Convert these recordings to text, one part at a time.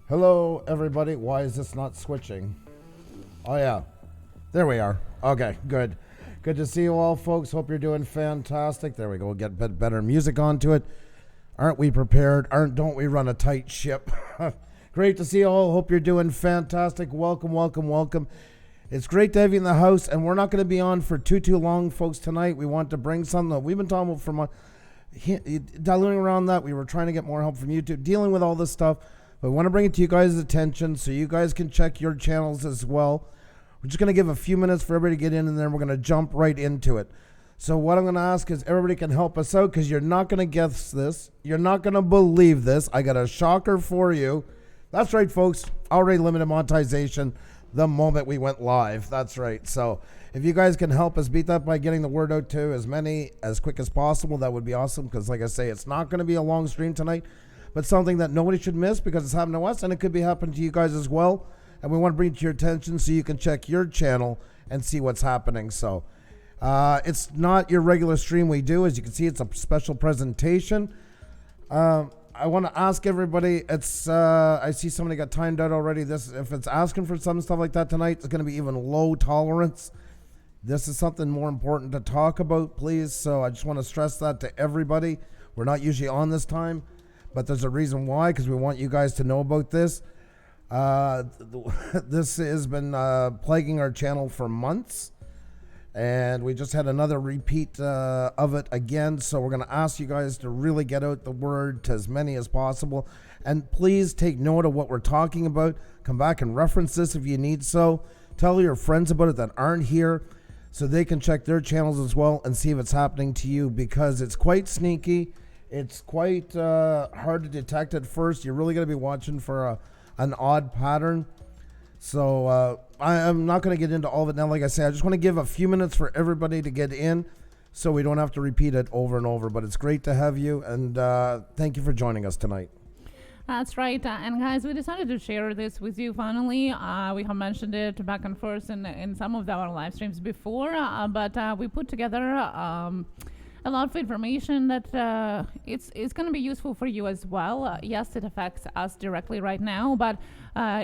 Hello, everybody. Why is this not switching? Oh, yeah. There we are. Okay, good. Good to see you all, folks. Hope you're doing fantastic. There we go. Get better music onto it. Aren't we prepared? Don't we run a tight ship? Great to see you all. Hope you're doing fantastic. Welcome, welcome, welcome. It's great to have you in the house, and we're not going to be on for too long, folks, tonight. We want to bring something that we've been talking about for months, diluting around that. We were trying to get more help from YouTube, dealing with all this stuff. But we want to bring it to you guys' attention so you guys can check your channels as well. We're just going to give a few minutes for everybody to get in, and then we're going to jump right into it. So what I'm going to ask is everybody can help us out, because you're not going to guess this. You're not going to believe this. I got a shocker for you. That's right, folks. Already limited monetization the moment we went live. That's right. So if you guys can help us beat that by getting the word out to as many as quick as possible, that would be awesome, because like I say, it's not going to be a long stream tonight, but something that nobody should miss, because it's happened to us, and it could be happening to you guys as well. And we want to bring it to your attention so you can check your channel and see what's happening. So it's not your regular stream we do. As you can see, it's a special presentation. I want to ask everybody, I see somebody got timed out already. If it's asking for some stuff like that tonight, it's going to be even low tolerance. This is something more important to talk about, please. So I just want to stress that to everybody. We're not usually on this time, but there's a reason why, because we want you guys to know about this. This has been plaguing our channel for months, and we just had another repeat of it again. So we're going to ask you guys to really get out the word to as many as possible, and please take note of what we're talking about. Come back and reference this if you need so. Tell your friends about it that aren't here, so they can check their channels as well and see if it's happening to you, because it's quite sneaky. It's quite hard to detect at first. You're really going to be watching for an odd pattern. So I'm not going to get into all of it now. Like I say, I just want to give a few minutes for everybody to get in so we don't have to repeat it over and over. But it's great to have you, and thank you for joining us tonight. That's right. And guys, we decided to share this with you finally. We have mentioned it back and forth in some of our live streams before, but we put together a lot of information that it's going to be useful for you as well. Yes, it affects us directly right now, but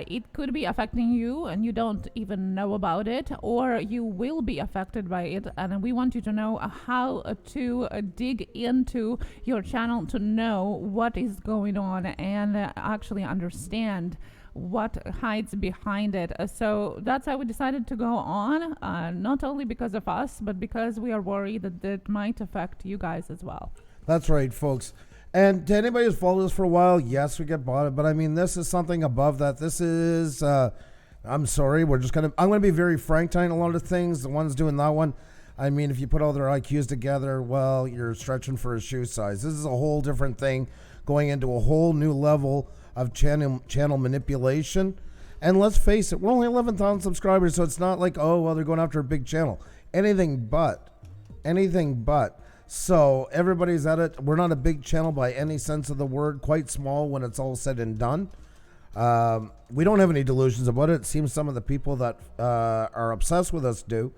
it could be affecting you and you don't even know about it, or you will be affected by it. And we want you to know how to dig into your channel to know what is going on and actually understand what hides behind it. So that's how we decided to go on, not only because of us, but because we are worried that it might affect you guys as well. That's right, folks. And to anybody who's followed us for a while, yes, we get bought it, but I mean, this is something above that. This is, I'm sorry, I'm going to be very frank tonight. A lot of things, the ones doing that one, I mean, if you put all their IQs together, well, you're stretching for a shoe size. This is a whole different thing, going into a whole new level of channel manipulation. And let's face it, we're only 11,000 subscribers, so it's not like, oh, well, they're going after a big channel. Anything but. So everybody's at it. We're not a big channel by any sense of the word, quite small when it's all said and done. We don't have any delusions about it. It seems some of the people that are obsessed with us do.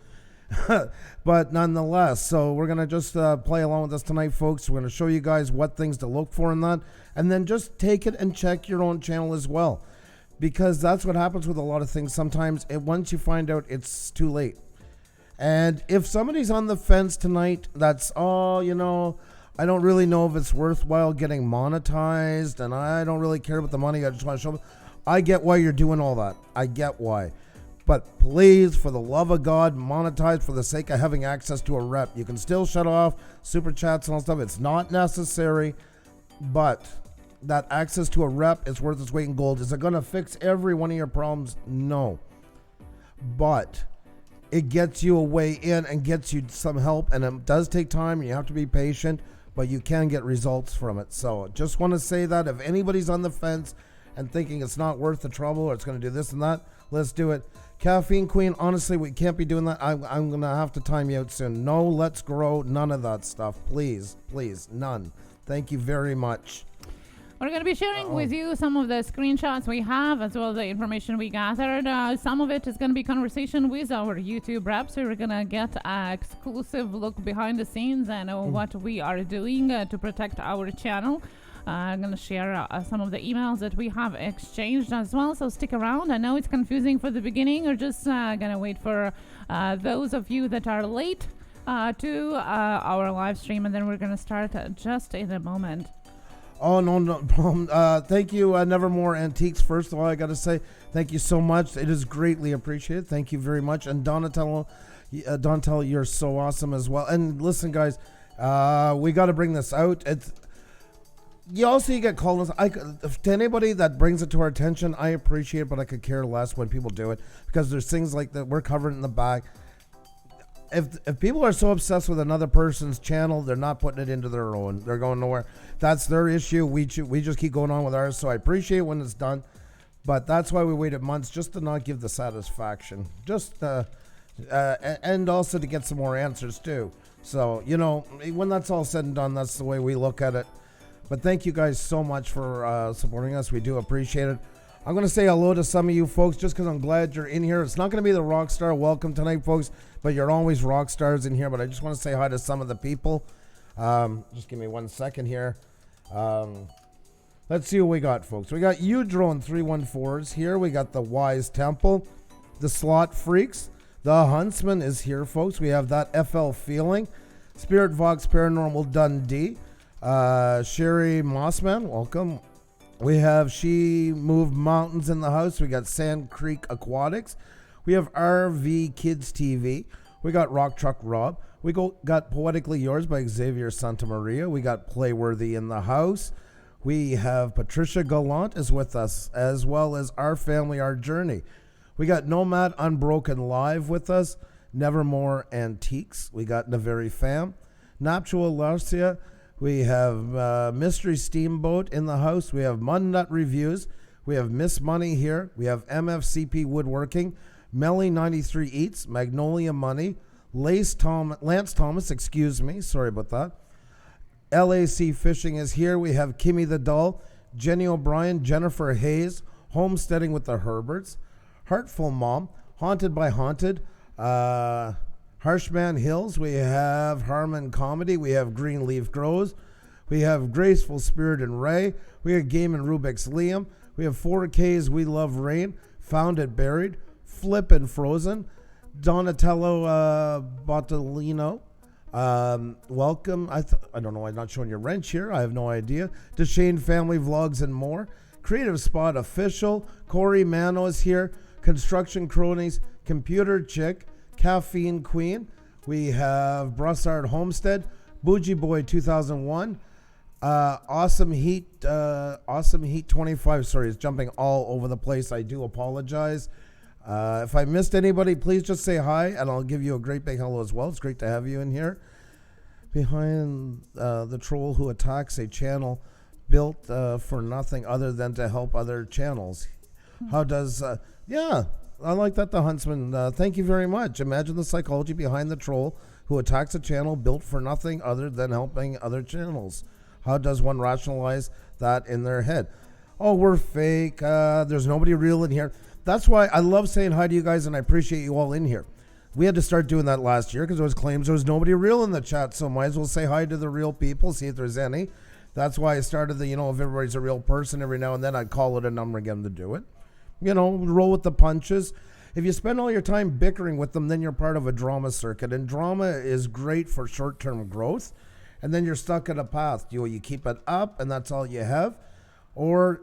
But nonetheless, so we're going to just play along with us tonight, folks. We're going to show you guys what things to look for in that, and then just take it and check your own channel as well, because that's what happens with a lot of things. Sometimes once you find out, it's too late. And if somebody's on the fence tonight, that's, I don't really know if it's worthwhile getting monetized, and I don't really care about the money. I just want to show them. I get why you're doing all that. I get why. But please, for the love of God, monetize for the sake of having access to a rep. You can still shut off super chats and all stuff. It's not necessary, but that access to a rep is worth its weight in gold. Is it going to fix every one of your problems? No. But it gets you a way in and gets you some help, and it does take time. You have to be patient, but you can get results from it. So just want to say that if anybody's on the fence and thinking it's not worth the trouble or it's going to do this and that, let's do it. Caffeine Queen, honestly, we can't be doing that. I'm going to have to time you out soon. No, let's grow. None of that stuff. Please, none. Thank you very much. We're going to be sharing with you some of the screenshots we have, as well as the information we gathered. Some of it is going to be conversation with our YouTube reps. So we're going to get an exclusive look behind the scenes and what we are doing to protect our channel. I'm going to share some of the emails that we have exchanged as well, so stick around. I know it's confusing for the beginning. We're just going to wait for those of you that are late to our live stream, and then we're going to start just in a moment. Oh, no problem. Thank you, Nevermore Antiques. First of all, I got to say thank you so much. It is greatly appreciated. Thank you very much. And Donatello, you're so awesome as well. And listen, guys, we got to bring this out. You get called. To anybody that brings it to our attention, I appreciate it, but I could care less when people do it, because there's things like that we're covering in the back. If people are so obsessed with another person's channel, they're not putting it into their own. They're going nowhere. That's their issue. We just keep going on with ours. So I appreciate when it's done, but that's why we waited months, just to not give the satisfaction, and also to get some more answers too. So when that's all said and done, that's the way we look at it. But thank you guys so much for supporting us. We do appreciate it. I'm going to say hello to some of you folks just because I'm glad you're in here. It's not going to be the rock star welcome tonight, folks, but you're always rock stars in here. But I just want to say hi to some of the people. Just give me 1 second here. Let's see what we got, folks. We got Udrone 314s here. We got the Wise Temple, the Slot Freaks. The Huntsman is here, folks. We have that FL Feeling. Spirit Vox Paranormal Dundee. Sherry Mossman, welcome. We have She Moved Mountains in the house. We got Sand Creek Aquatics. We have RV Kids TV. We got Rock Truck Rob. We got Poetically Yours by Xavier Santa Maria. We got Playworthy in the house. We have Patricia Gallant is with us, as well as Our Family, Our Journey. We got Nomad Unbroken Live with us. Nevermore Antiques. We got Naveri Fam. Naptua Larcia. We have Mystery Steamboat in the house. We have Mud Nut Reviews. We have Miss Money here. We have MFCP Woodworking. Melly 93 Eats. Magnolia Money. Lance Thomas, excuse me. Sorry about that. LAC Fishing is here. We have Kimmy the Doll. Jenny O'Brien. Jennifer Hayes. Homesteading with the Herberts. Heartful Mom. Haunted by Haunted. Harshman Hills, we have Harmon Comedy, we have Green Leaf Grows, we have Graceful Spirit and Ray, we have Game and Rubik's Liam, we have 4K's We Love Rain, Found It Buried, Flip and Frozen, Donatello Bottolino, welcome, I don't know, I'm not showing your wrench here, I have no idea, Deshane Family Vlogs and more, Creative Spot Official, Corey Mano is here, Construction Cronies, Computer Chick, Caffeine Queen. We have Brossard Homestead, Bougie Boy 2001, Awesome Heat 25. Sorry, it's jumping all over the place. I do apologize. If I missed anybody, please just say hi, and I'll give you a great big hello as well. It's great to have you in here. Behind the troll who attacks a channel built for nothing other than to help other channels. How does yeah. I like that, the Huntsman. Thank you very much. Imagine the psychology behind the troll who attacks a channel built for nothing other than helping other channels. How does one rationalize that in their head? Oh, we're fake. There's nobody real in here. That's why I love saying hi to you guys, and I appreciate you all in here. We had to start doing that last year because there was claims there was nobody real in the chat, so might as well say hi to the real people, see if there's any. That's why I started the, if everybody's a real person, every now and then I'd call it a number again to do it. Roll with the punches. If you spend all your time bickering with them, then you're part of a drama circuit. And drama is great for short-term growth. And then you're stuck at a path. You keep it up, and that's all you have. Or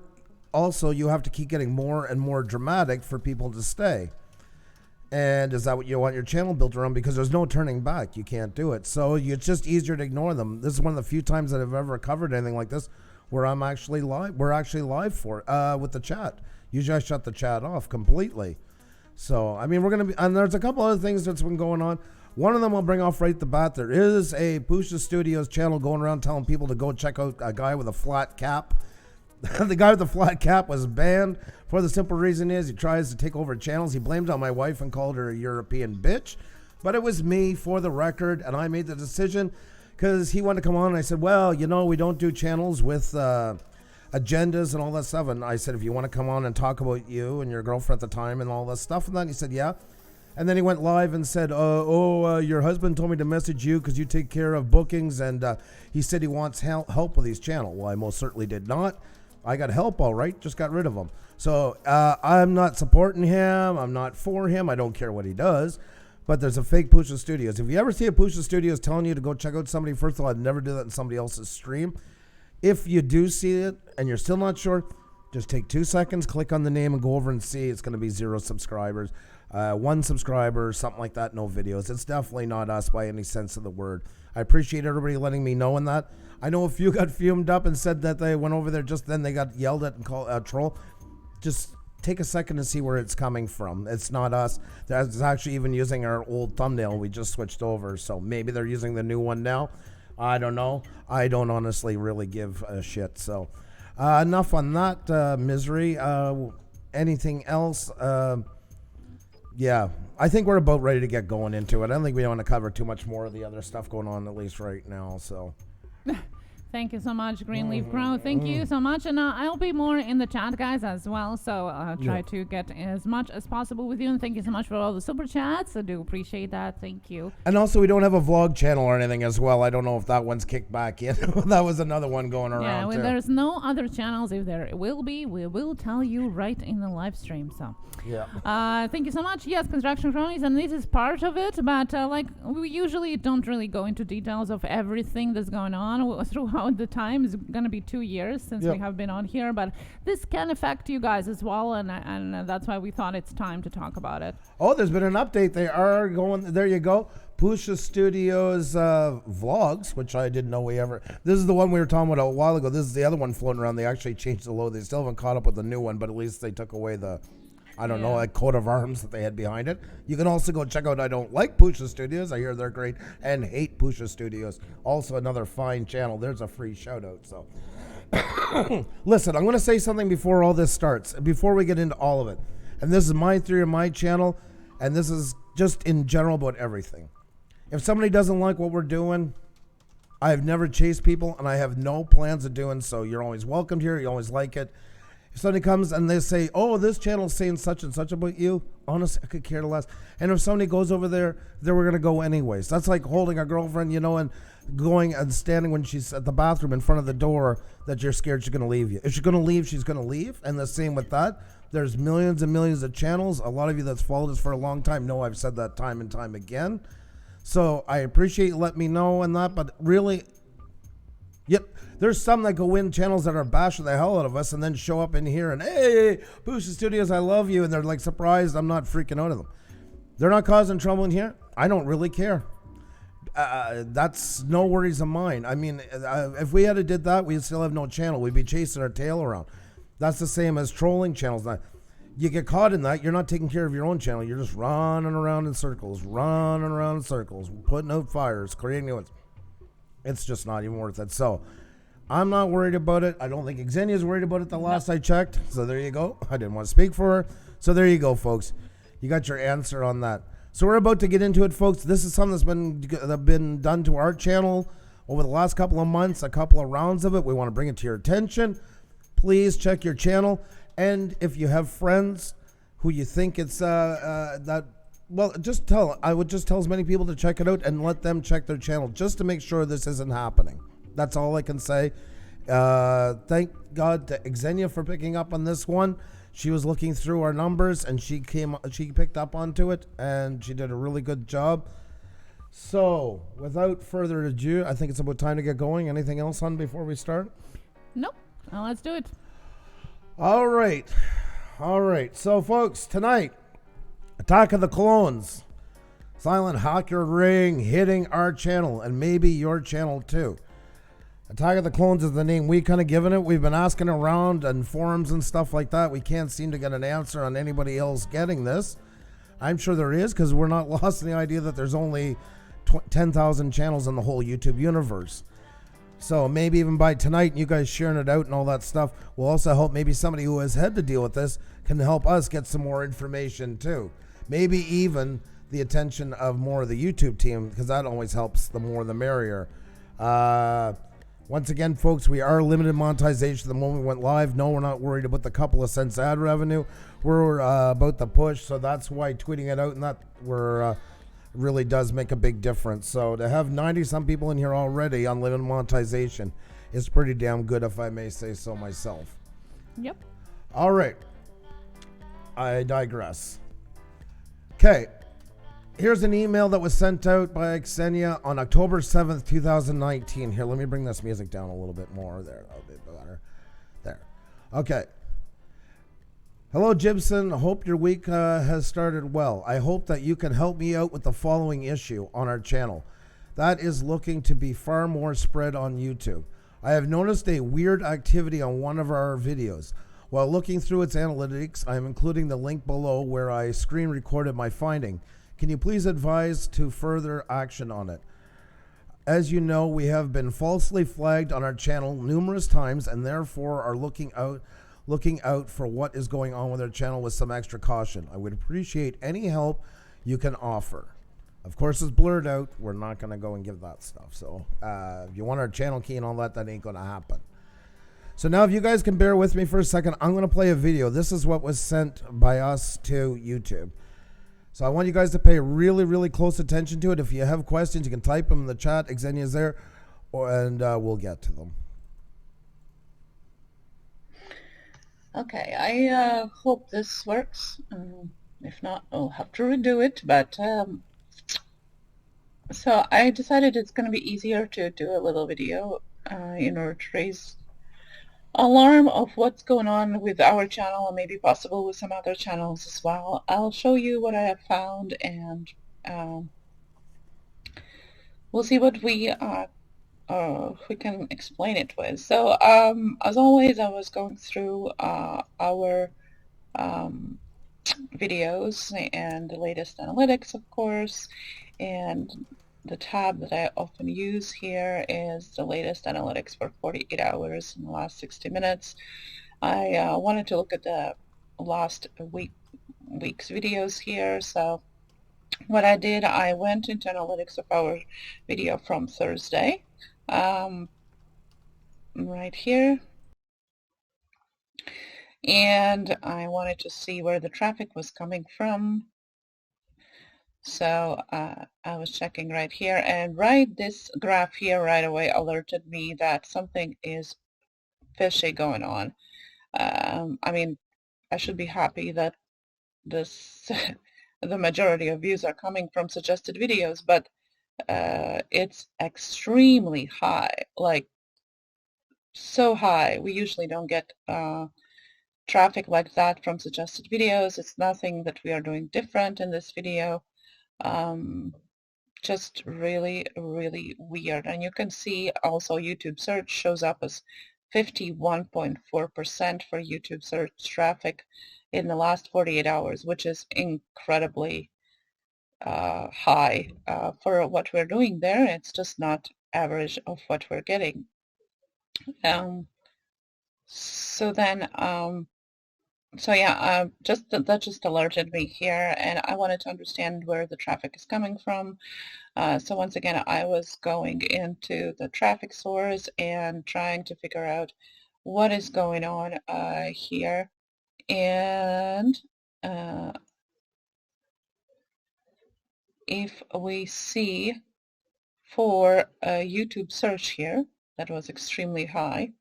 also, you have to keep getting more and more dramatic for people to stay. And is that what you want your channel built around? Because there's no turning back. You can't do it. So it's just easier to ignore them. This is one of the few times that I've ever covered anything like this where I'm actually live. We're actually live for with the chat. Usually I shut the chat off completely. So, we're going to be, and there's a couple other things that's been going on. One of them I'll bring off right at the bat. There is a Pusa Studios channel going around telling people to go check out a guy with a flat cap. The guy with the flat cap was banned for the simple reason is he tries to take over channels. He blamed on my wife and called her a European bitch. But it was me, for the record, and I made the decision because he wanted to come on. And I said, well, we don't do channels with agendas and all that stuff. And I said, if you want to come on and talk about you and your girlfriend at the time and all that stuff and that, and he said, yeah. And then he went live and said, your husband told me to message you because you take care of bookings, and he said he wants help with his channel. Well, I most certainly did not. I got help, all right, just got rid of him. So I'm not supporting him. I'm not for him. I don't care what he does. but there's a fake Pusa Studios. If you ever see a Pusa Studios telling you to go check out somebody, first of all, I'd never do that in somebody else's stream. If you do see it and you're still not sure, just take 2 seconds, click on the name, and go over and see. It's going to be 0 subscribers, 1 subscriber, something like that, no videos. It's definitely not us by any sense of the word. I appreciate everybody letting me know in that. I know a few got fumed up and said that they went over there just then. They got yelled at and called a troll. Just take a second to see where it's coming from. It's not us. That's actually even using our old thumbnail. We just switched over, so maybe they're using the new one now. I don't know. I don't honestly really give a shit. So enough on that misery. Anything else? Yeah, I think we're about ready to get going into it. I don't think we want to cover too much more of the other stuff going on, at least right now. So Thank you so much, Greenleaf Crow. Thank you so much. And I'll be more in the chat, guys, as well. So try to get as much as possible with you. And thank you so much for all the super chats. I do appreciate that. Thank you. And also, we don't have a vlog channel or anything as well. I don't know if that one's kicked back in. That was another one going around. Yeah, when too. there's no other channels, if there will be, we will tell you right in the live stream. So yeah. thank you so much. Yes, Construction Cronies, and this is part of it. But like we usually don't really go into details of everything that's going on throughout the time. It's going to be 2 years since we have been on here, but this can affect you guys as well, and that's why we thought it's time to talk about it. Oh, there's been an update. They are going. There you go. Pusa Studios vlogs, which I didn't know we ever. This is the one we were talking about a while ago. This is the other one floating around. They actually changed the logo. They still haven't caught up with the new one, but at least they took away the, I don't know, like coat of arms that they had behind it. You can also go check out I Don't Like Pusa Studios. I hear they're great. And Hate Pusa Studios. Also another fine channel. There's a free shout out. So listen, I'm going to say something before all this starts, before we get into all of it. And this is my theory of my channel, and this is just in general about everything. If somebody doesn't like what we're doing, I've never chased people, and I have no plans of doing so. You're always welcomed here. You always like it. If somebody comes and they say, oh, this channel's saying such and such about you, honestly, I could care less. And if somebody goes over there, then we're going to go anyways. That's like holding a girlfriend, you know, and going and standing when she's at the bathroom in front of the door that you're scared she's going to leave you. If she's going to leave, she's going to leave. And the same with that. There's millions and millions of channels. A lot of you that's followed us for a long time know I've said that time and time again. So I appreciate you letting me know and that, but really, there's some that go in channels that are bashing the hell out of us and then show up in here and, hey, Pusa Studios, I love you. And they're like surprised I'm not freaking out of them. They're not causing trouble in here. I don't really care. That's no worries of mine. I mean, if we had did that, we'd still have no channel. We'd be chasing our tail around. That's the same as trolling channels. Now, you get caught in that, you're not taking care of your own channel. You're just running around in circles, putting out fires, creating new ones. It's just not even worth it. So I'm not worried about it. I don't think Xenia's worried about it the last I checked. So there you go. I didn't want to speak for her. So there you go, folks. You got your answer on that. So we're about to get into it, folks. This is something that's been done to our channel over the last couple of months, a couple of rounds of it. We want to bring it to your attention. Please check your channel. And if you have friends who you think it's just tell. I would just tell as many people to check it out and let them check their channel just to make sure this isn't happening. That's all I can say. Thank God to Xenia for picking up on this one. She was looking through our numbers and she picked up onto it and she did a really good job. So without further ado, I think it's about time to get going. Anything else on before we start? Nope. Well, let's do it. All right. So folks, tonight, Attack of the Clones. Silent Hacker Ring hitting our channel and maybe your channel too. Attack of the Clones is the name we kind of given it. We've been asking around on forums and stuff like that. We can't seem to get an answer on anybody else getting this. I'm sure there is because we're not lost in the idea that there's only 10,000 channels in the whole YouTube universe. So maybe even by tonight, you guys sharing it out and all that stuff will also help maybe somebody who has had to deal with this can help us get some more information too. Maybe even the attention of more of the YouTube team because that always helps. The more the merrier. Once again, folks, we are limited monetization the moment we went live. No, we're not worried about the couple of cents ad revenue. We're about the push, so that's why tweeting it out and that really does make a big difference. So to have 90-some people in here already on limited monetization is pretty damn good, if I may say so myself. Yep. All right. I digress. Okay. Here's an email that was sent out by Xenia on October 7th, 2019. Here, let me bring this music down a little bit more. There, that'll be better. There. Okay. Hello, Gibson. Hope your week has started well. I hope that you can help me out with the following issue on our channel. That is looking to be far more spread on YouTube. I have noticed a weird activity on one of our videos. While looking through its analytics, I am including the link below where I screen recorded my finding. Can you please advise to further action on it? As you know, we have been falsely flagged on our channel numerous times and therefore are looking out for what is going on with our channel with some extra caution. I would appreciate any help you can offer. Of course, it's blurred out. We're not going to go and give that stuff. So if you want our channel key and all that, that ain't going to happen. So now if you guys can bear with me for a second, I'm going to play a video. This is what was sent by us to YouTube. So I want you guys to pay really, really close attention to it. If you have questions, you can type them in the chat. Xenia's there, and we'll get to them. Okay, I hope this works. If not, I'll have to redo it. But so I decided it's going to be easier to do a little video in order to raise alarm of what's going on with our channel and maybe possible with some other channels as well. I'll show you what I have found, and we'll see what we can explain it with. So as always, I was going through our videos and the latest analytics, of course, and the tab that I often use here is the latest analytics for 48 hours in the last 60 minutes. I wanted to look at the last week's videos here, so what I did, I went into analytics of our video from Thursday, right here, and I wanted to see where the traffic was coming from. So I was checking right here, and this graph here right away alerted me that something is fishy going on. I mean, I should be happy that this the majority of views are coming from suggested videos, but it's extremely high, like so high. We usually don't get traffic like that from suggested videos. It's nothing that we are doing different in this video. Just really, really weird. And you can see also YouTube search shows up as 51.4% for YouTube search traffic in the last 48 hours, which is incredibly high for what we're doing there. It's just not average of what we're getting. So then so yeah, that just alerted me here, and I wanted to understand where the traffic is coming from. So once again, I was going into the traffic source and trying to figure out what is going on here. And if we see for a YouTube search here, that was extremely high.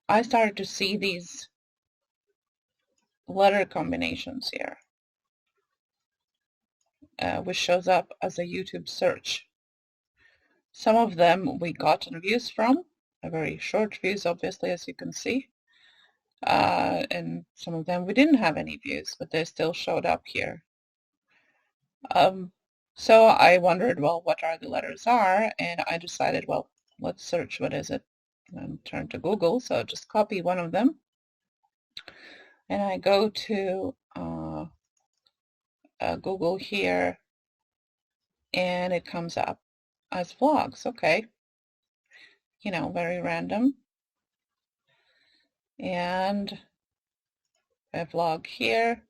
I started to see these letter combinations here, which shows up as a YouTube search. Some of them we got views from, very short views, obviously, as you can see. And some of them we didn't have any views, but they still showed up here. So I wondered, well, what are the letters are? And I decided, well, let's search, what is it? And turn to Google, so just copy one of them. And I go to Google here, and it comes up as vlogs. Okay, you know, very random. And a vlog here,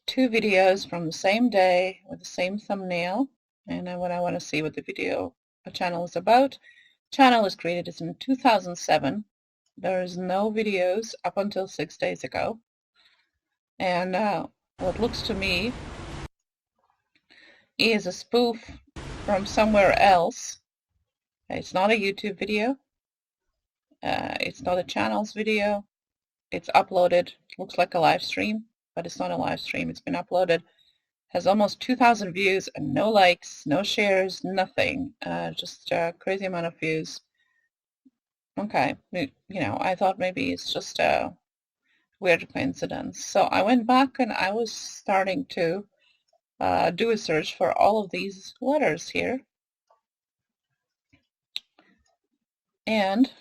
2 videos from the same day with the same thumbnail. And then when I want to see what the video channel is about, channel is created in 2007. There is no videos up until 6 days ago. And what looks to me is a spoof from somewhere else. It's not a YouTube video. It's not a channel's video. It's uploaded, looks like a live stream but it's not a live stream. It's been uploaded, has almost 2,000 views and no likes, no shares, nothing. Just a crazy amount of views. Okay, I thought maybe it's just a weird coincidence. So I went back and I was starting to do a search for all of these letters here. And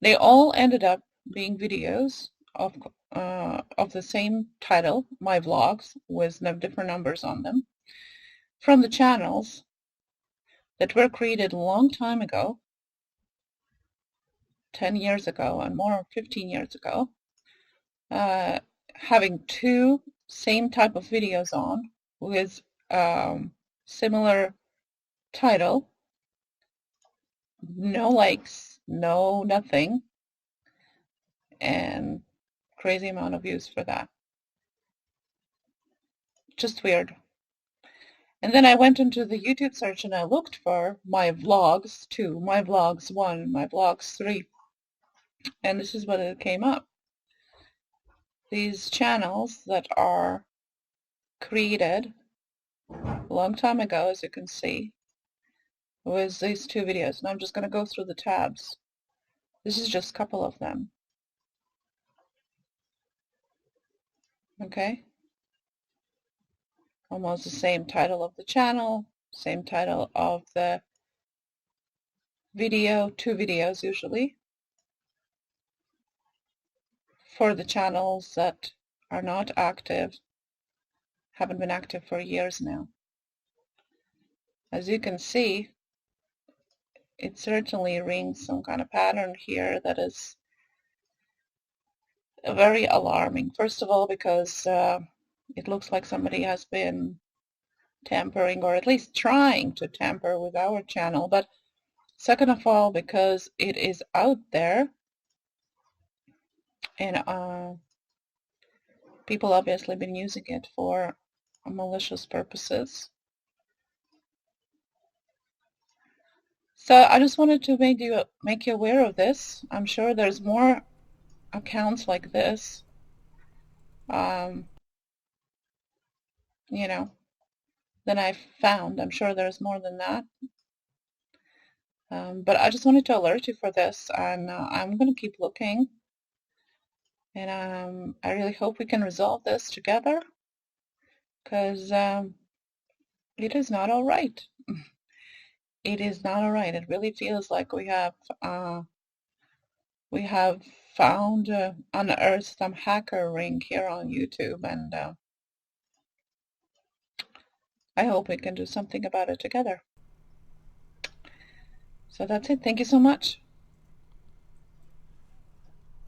they all ended up being videos of the same title, my vlogs, with different numbers on them, from the channels that were created a long time ago, 10 years ago and more, 15 years ago, having two same type of videos on with similar title, no likes, no nothing, and crazy amount of views for that. Just weird. And then I went into the YouTube search and I looked for my vlogs 2, my vlogs 1, my vlogs 3, and this is what it came up. These channels that are created a long time ago, as you can see, was these 2 videos. And I'm just going to go through the tabs. This is just a couple of them. Okay. Almost the same title of the channel, same title of the video, 2 videos usually. For the channels that are not active, haven't been active for years now. As you can see, it certainly rings some kind of pattern here that is very alarming. First of all, because it looks like somebody has been tampering, or at least trying to tamper with our channel. But second of all, because it is out there, and people obviously been using it for malicious purposes. So I just wanted to make you aware of this. I'm sure there's more accounts like this, than I've found. I'm sure there's more than that. But I just wanted to alert you for this, and I'm going to keep looking. And I really hope we can resolve this together, because it is not all right. It is not all right. It really feels like we have found, unearthed some hacker ring here on YouTube, and I hope we can do something about it together. So that's it. Thank you so much.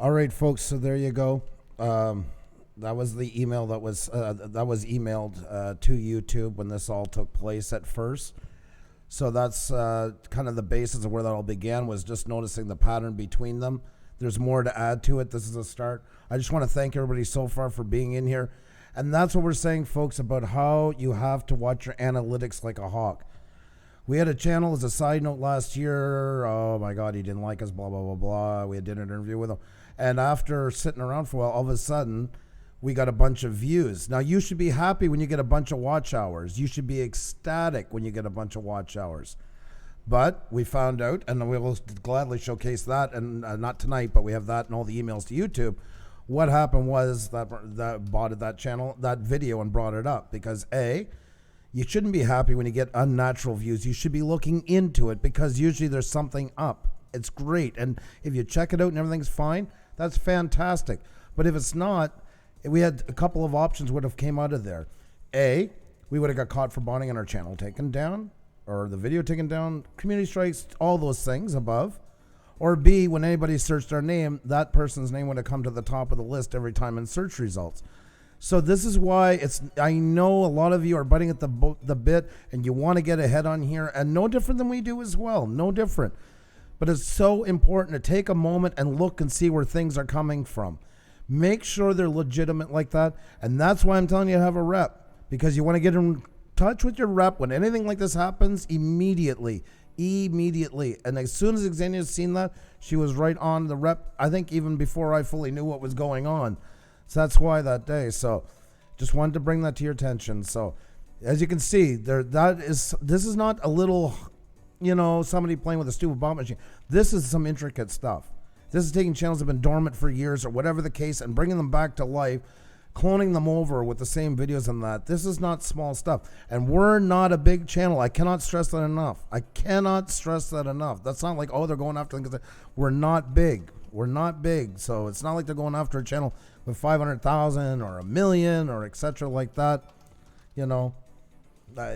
All right, folks. So there you go. That was the email that was emailed to YouTube when this all took place at first. So that's kind of the basis of where that all began, was just noticing the pattern between them. There's more to add to it. This is a start. I just want to thank everybody so far for being in here. And that's what we're saying, folks, about how you have to watch your analytics like a hawk. We had a channel, as a side note, last year. Oh, my God, he didn't like us, blah, blah, blah, blah. We did an interview with him. And after sitting around for a while, all of a sudden, we got a bunch of views. Now, you should be happy when you get a bunch of watch hours. You should be ecstatic when you get a bunch of watch hours. But we found out, and we will gladly showcase that, and not tonight, but we have that and all the emails to YouTube. What happened was that botted that channel, that video, and brought it up because you shouldn't be happy when you get unnatural views. You should be looking into it, because usually there's something up. It's great, and if you check it out and everything's fine, that's fantastic. But if it's not, we had a couple of options would have came out of there. We would have got caught for botting and our channel taken down, or the video taken down, community strikes, all those things above. Or B, when anybody searched our name, that person's name would have come to the top of the list every time in search results. So this is why I know a lot of you are biting at the bit and you want to get ahead on here, and no different than we do as well, no different. But it's so important to take a moment and look and see where things are coming from. Make sure they're legitimate like that, and that's why I'm telling you to have a rep, because you want to get in touch with your rep when anything like this happens immediately. And as soon as Xenia's seen that, she was right on the rep, I think even before I fully knew what was going on. So that's why that day. So just wanted to bring that to your attention. So as you can see, this is not a little, somebody playing with a stupid bot machine. This is some intricate stuff. This is taking channels that have been dormant for years or whatever the case and bringing them back to life, cloning them over with the same videos and that. This is not small stuff. And we're not a big channel. I cannot stress that enough. That's not like, they're going after them. We're not big. So it's not like they're going after a channel with 500,000 or 1 million or etc. like that.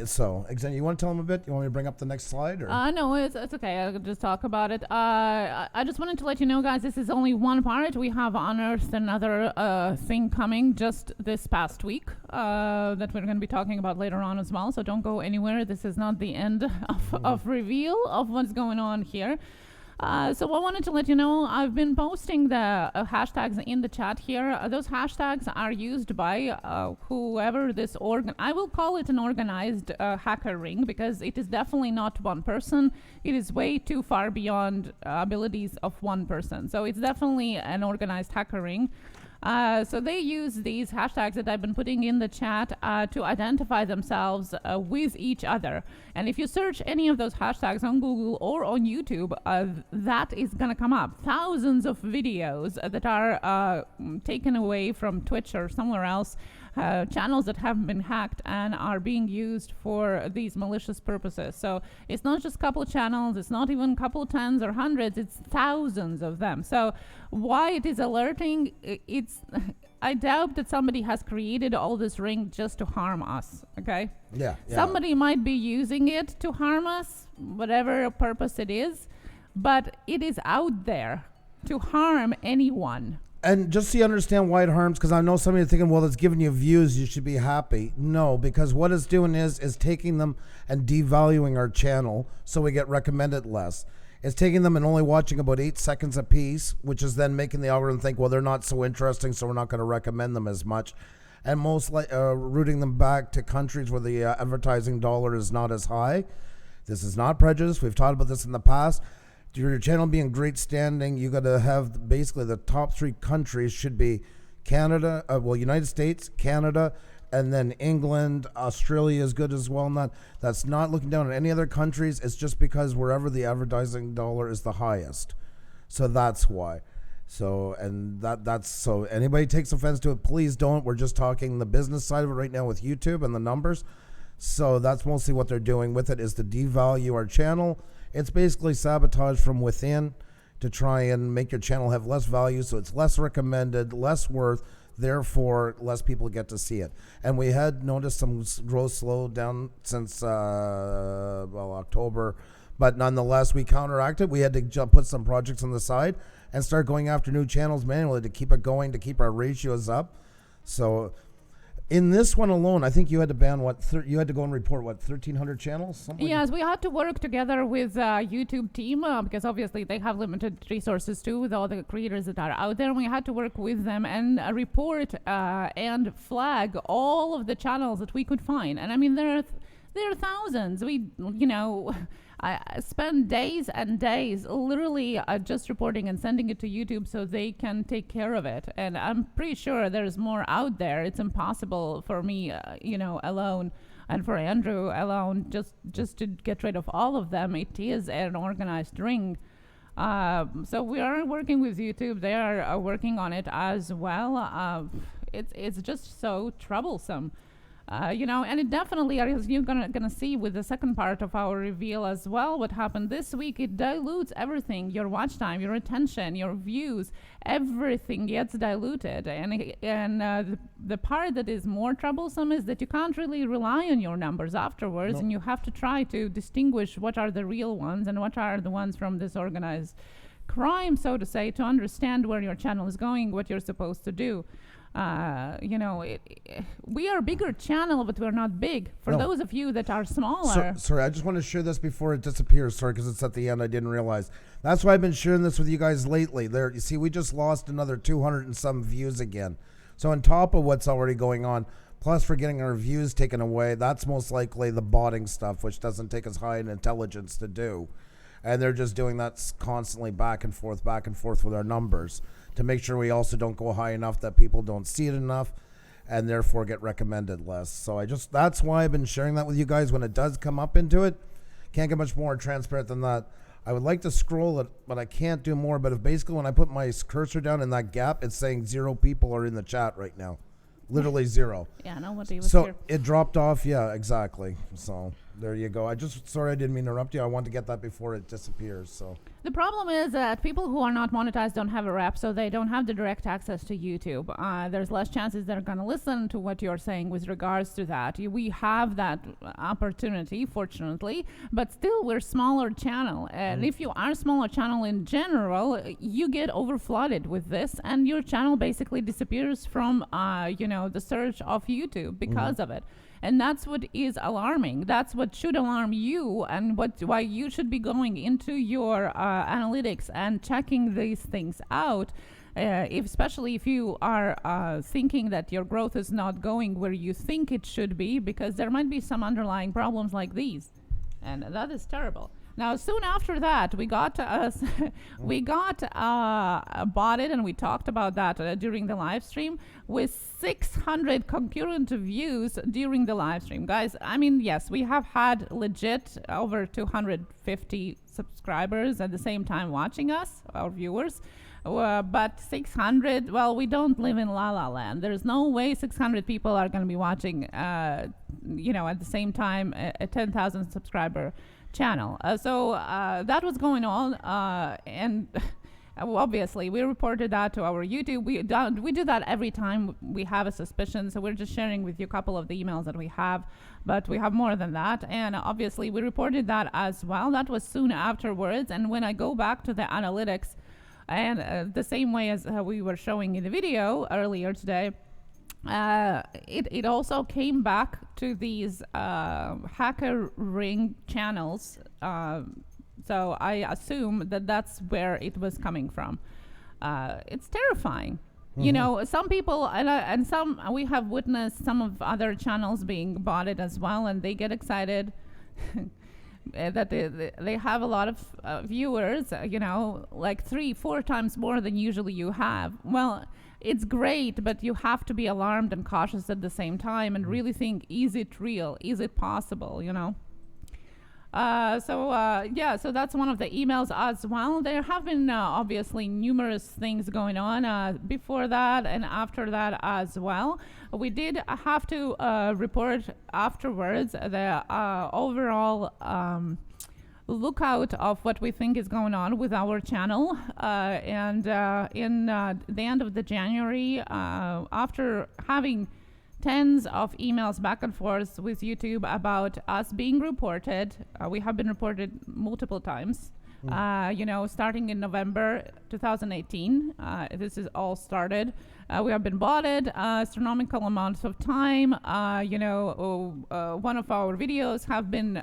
So, you want to tell them a bit? You want me to bring up the next slide? Or? No, it's okay. I'll just talk about it. I just wanted to let you know, guys, this is only one part. We have unearthed another thing coming just this past week that we're going to be talking about later on as well. So don't go anywhere. This is not the end of reveal of what's going on here. So I wanted to let you know, I've been posting the hashtags in the chat here. Those hashtags are used by whoever this I will call it an organized hacker ring, because it is definitely not one person. It is way too far beyond abilities of one person. So it's definitely an organized hacker ring. So they use these hashtags that I've been putting in the chat to identify themselves with each other. And if you search any of those hashtags on Google or on YouTube, that is going to come up. Thousands of videos that are taken away from Twitch or somewhere else, channels that have been hacked and are being used for these malicious purposes. So it's not just a couple channels, it's not even a couple tens or hundreds, it's thousands of them. So why it is alerting, I doubt that somebody has created all this ring just to harm us, okay? Yeah. Somebody might be using it to harm us, whatever purpose it is, but it is out there to harm anyone. And just so you understand why it harms, because I know some of you are thinking, well, it's giving you views, you should be happy. No, because what it's doing is taking them and devaluing our channel so we get recommended less. It's taking them and only watching about 8 seconds a piece, which is then making the algorithm think, well, they're not so interesting, so we're not going to recommend them as much. And routing them back to countries where the advertising dollar is not as high. This is not prejudice. We've talked about this in the past. Your channel being great standing, you got to have basically the top 3 countries should be Canada, United States, Canada, and then England. Australia is good as well. That's not looking down at any other countries. It's just because wherever the advertising dollar is the highest. So that's why. So anybody takes offense to it, please don't. We're just talking the business side of it right now with YouTube and the numbers. So that's mostly what they're doing with it, is to devalue our channel. It's basically sabotage from within to try and make your channel have less value, so it's less recommended, less worth, therefore less people get to see it. And we had noticed some growth slow down since October, but nonetheless we counteracted. We had to put some projects on the side and start going after new channels manually to keep it going, to keep our ratios up. So in this one alone, I think you had to ban you had to go and report 1,300 channels? Yes, we had to work together with YouTube team because obviously they have limited resources too with all the creators that are out there. And we had to work with them and report and flag all of the channels that we could find. And I mean, there are thousands. I spend days and days literally just reporting and sending it to YouTube so they can take care of it. And I'm pretty sure there's more out there. It's impossible for me, alone, and for Andrew alone, just to get rid of all of them. It is an organized ring. So we are working with YouTube. They are working on it as well. It's just so troublesome. And it definitely, as you're gonna see with the second part of our reveal as well, what happened this week, it dilutes everything. Your watch time, your attention, your views, everything gets diluted. And the part that is more troublesome is that you can't really rely on your numbers afterwards, and you have to try to distinguish what are the real ones and what are the ones from this organized crime, so to say, to understand where your channel is going, what you're supposed to do. We are a bigger channel, but we're not big. For those of you that are smaller. Sorry, I just want to share this before it disappears. Sorry, because it's at the end. I didn't realize. That's why I've been sharing this with you guys lately. You see, we just lost another 200 and some views again. So on top of what's already going on, plus we're getting our views taken away, that's most likely the botting stuff, which doesn't take as high an intelligence to do. And they're just doing that constantly back and forth with our numbers to make sure we also don't go high enough that people don't see it enough and therefore get recommended less. So that's why I've been sharing that with you guys when it does come up into it. Can't get much more transparent than that. I would like to scroll it, but I can't do more. But if basically when I put my cursor down in that gap, it's saying 0 people are in the chat right now. Literally 0. Yeah, nobody was So here. it dropped off. Yeah, exactly. So there you go. Sorry I didn't mean to interrupt you. I wanted to get that before it disappears. So The problem is that people who are not monetized don't have a rep, so they don't have the direct access to YouTube. There's less chances they're going to listen to what you're saying with regards to that. We have that opportunity, fortunately, but still we're smaller channel. And if you are a smaller channel in general, you get overflooded with this, and your channel basically disappears from, the search of YouTube because of it. And that's what is alarming. That's what should alarm you, and why you should be going into your analytics and checking these things out, especially if you are thinking that your growth is not going where you think it should be, because there might be some underlying problems like these, and that is terrible. Now, soon after that, we got botted, and we talked about that during the live stream, with 600 concurrent views during the live stream. Guys, I mean, yes, we have had legit over 250 subscribers at the same time watching us, our viewers. But 600, well, we don't live in La La Land. There's no way 600 people are going to be watching, at the same time, a 10,000 subscriber channel. So that was going on, and obviously we reported that to our YouTube. We do that every time we have a suspicion, so we're just sharing with you a couple of the emails that we have, but we have more than that. And obviously we reported that as well. That was soon afterwards. And when I go back to the analytics, and the same way as we were showing in the video earlier today, it also came back to these hacker ring channels. So I assume that that's where it was coming from. It's terrifying. Some people, and some, we have witnessed some of other channels being botted as well, and they get excited that they have a lot of viewers, like 3-4 times more than usually you have. Well, it's great, but you have to be alarmed and cautious at the same time and really think, is it real? Is it possible, So that's one of the emails as well. There have been obviously numerous things going on before that and after that as well. We did have to report afterwards the overall lookout of what we think is going on with our channel, and in the end of the January, after having tens of emails back and forth with YouTube about us being reported, we have been reported multiple times, starting in November 2018. This is all started. We have been botted astronomical amounts of time. One of our videos have been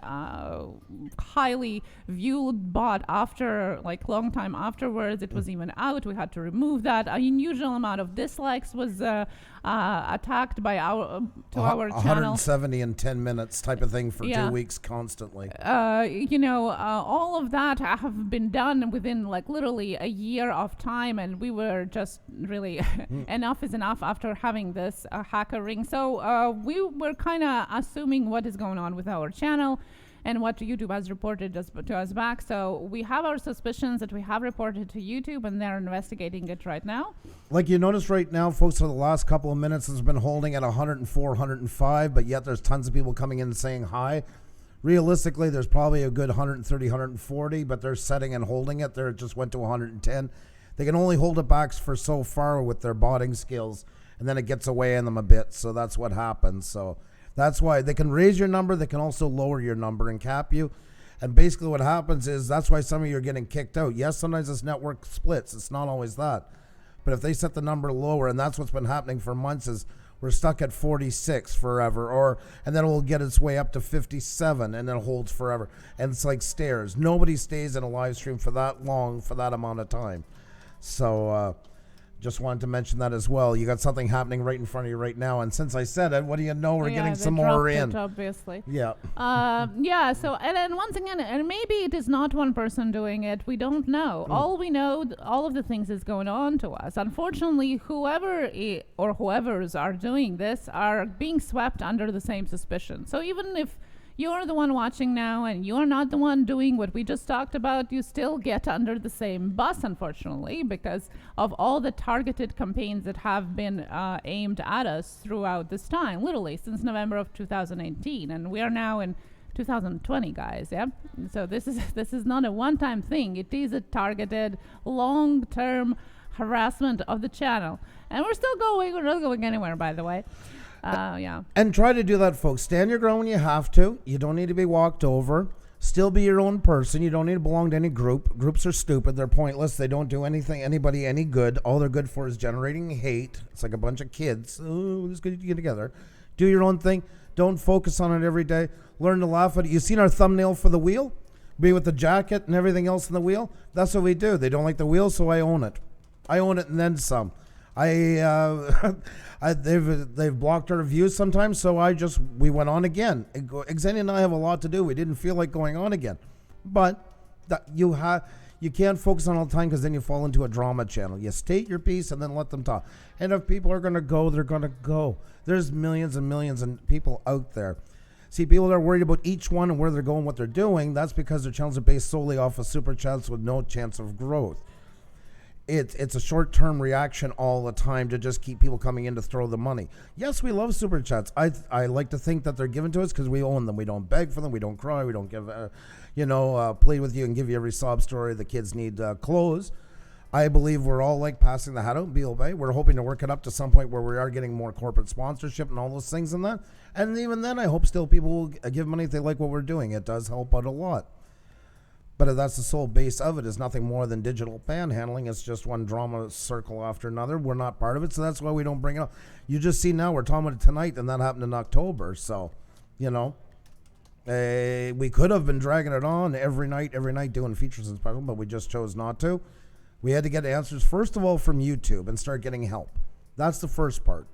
highly viewed, bought after, like, long time afterwards. It was even out. We had to remove that. An unusual amount of dislikes was attacked by our channel. 170 in 10 minutes type of thing for 2 weeks constantly. All of that have been done within, like, literally a year of time, and we were just really enough is enough after having this hacker ring. So we were kind of assuming what is going on with our channel and what YouTube has reported to us back. So we have our suspicions that we have reported to YouTube, and they're investigating it right now. Like you notice right now, folks, for the last couple of minutes, it's been holding at 104, 105, but yet there's tons of people coming in and saying hi. Realistically, there's probably a good 130, 140, but they're setting and holding it. There, it just went to 110. They can only hold it back for so far with their botting skills, and then it gets away in them a bit. So that's what happens. So that's why they can raise your number. They can also lower your number and cap you. And basically what happens is that's why some of you are getting kicked out. Yes, sometimes this network splits. It's not always that. But if they set the number lower, and that's what's been happening for months, is we're stuck at 46 forever, and then it will get its way up to 57, and then it holds forever. And it's like stairs. Nobody stays in a live stream for that long, for that amount of time. So Just wanted to mention that as well. You got something happening right in front of you right now, and since I said it, what do you know? We're getting some more in. Obviously. Yeah. Yeah. So, and then once again, and maybe it is not one person doing it. We don't know. All we know, all of the things is going on to us. Unfortunately, whoever's are doing this are being swept under the same suspicion. So even if you're the one watching now and you're not the one doing what we just talked about, you still get under the same bus, unfortunately, because of all the targeted campaigns that have been aimed at us throughout this time, literally since November of 2018. And we are now in 2020, guys. Yeah. So this is not a one-time thing. It is a targeted, long-term harassment of the channel. And we're still going. We're not going anywhere, by the way. Yeah. And try to do that, folks. Stand your ground when you have to. You don't need to be walked over. Still be your own person. You don't need to belong to any group. Groups are stupid. They're pointless. They don't do anybody any good. All they're good for is generating hate. It's like a bunch of kids. Oh, let's get together. Do your own thing. Don't focus on it every day. Learn to laugh at it. You seen our thumbnail for the wheel? Be with the jacket and everything else in the wheel? That's what we do. They don't like the wheel, so I own it. I own it and then some. They've blocked our views sometimes, so we went on again. Xenia and I have a lot to do. We didn't feel like going on again, but you can't focus on all the time because then you fall into a drama channel. You state your piece and then let them talk. And if people are going to go, they're going to go. There's millions and millions of people out there. See, people that are worried about each one and where they're going, what they're doing. That's because their channels are based solely off of super chats with no chance of growth. It's a short-term reaction all the time to just keep people coming in to throw the money. Yes, we love super chats. I like to think that they're given to us because we own them. We don't beg for them. We don't cry. We don't give, plead with you and give you every sob story. The kids need clothes. I believe we're all like passing the hat out and be obey. We're hoping to work it up to some point where we are getting more corporate sponsorship and all those things and that. And even then, I hope still people will give money if they like what we're doing. It does help out a lot. But if that's the sole base of it, is nothing more than digital panhandling. It's just one drama circle after another. We're not part of it, so that's why we don't bring it up. You just see now we're talking about it tonight, and that happened in October. So, we could have been dragging it on every night doing features and specials, but we just chose not to. We had to get answers, first of all, from YouTube and start getting help. That's the first part.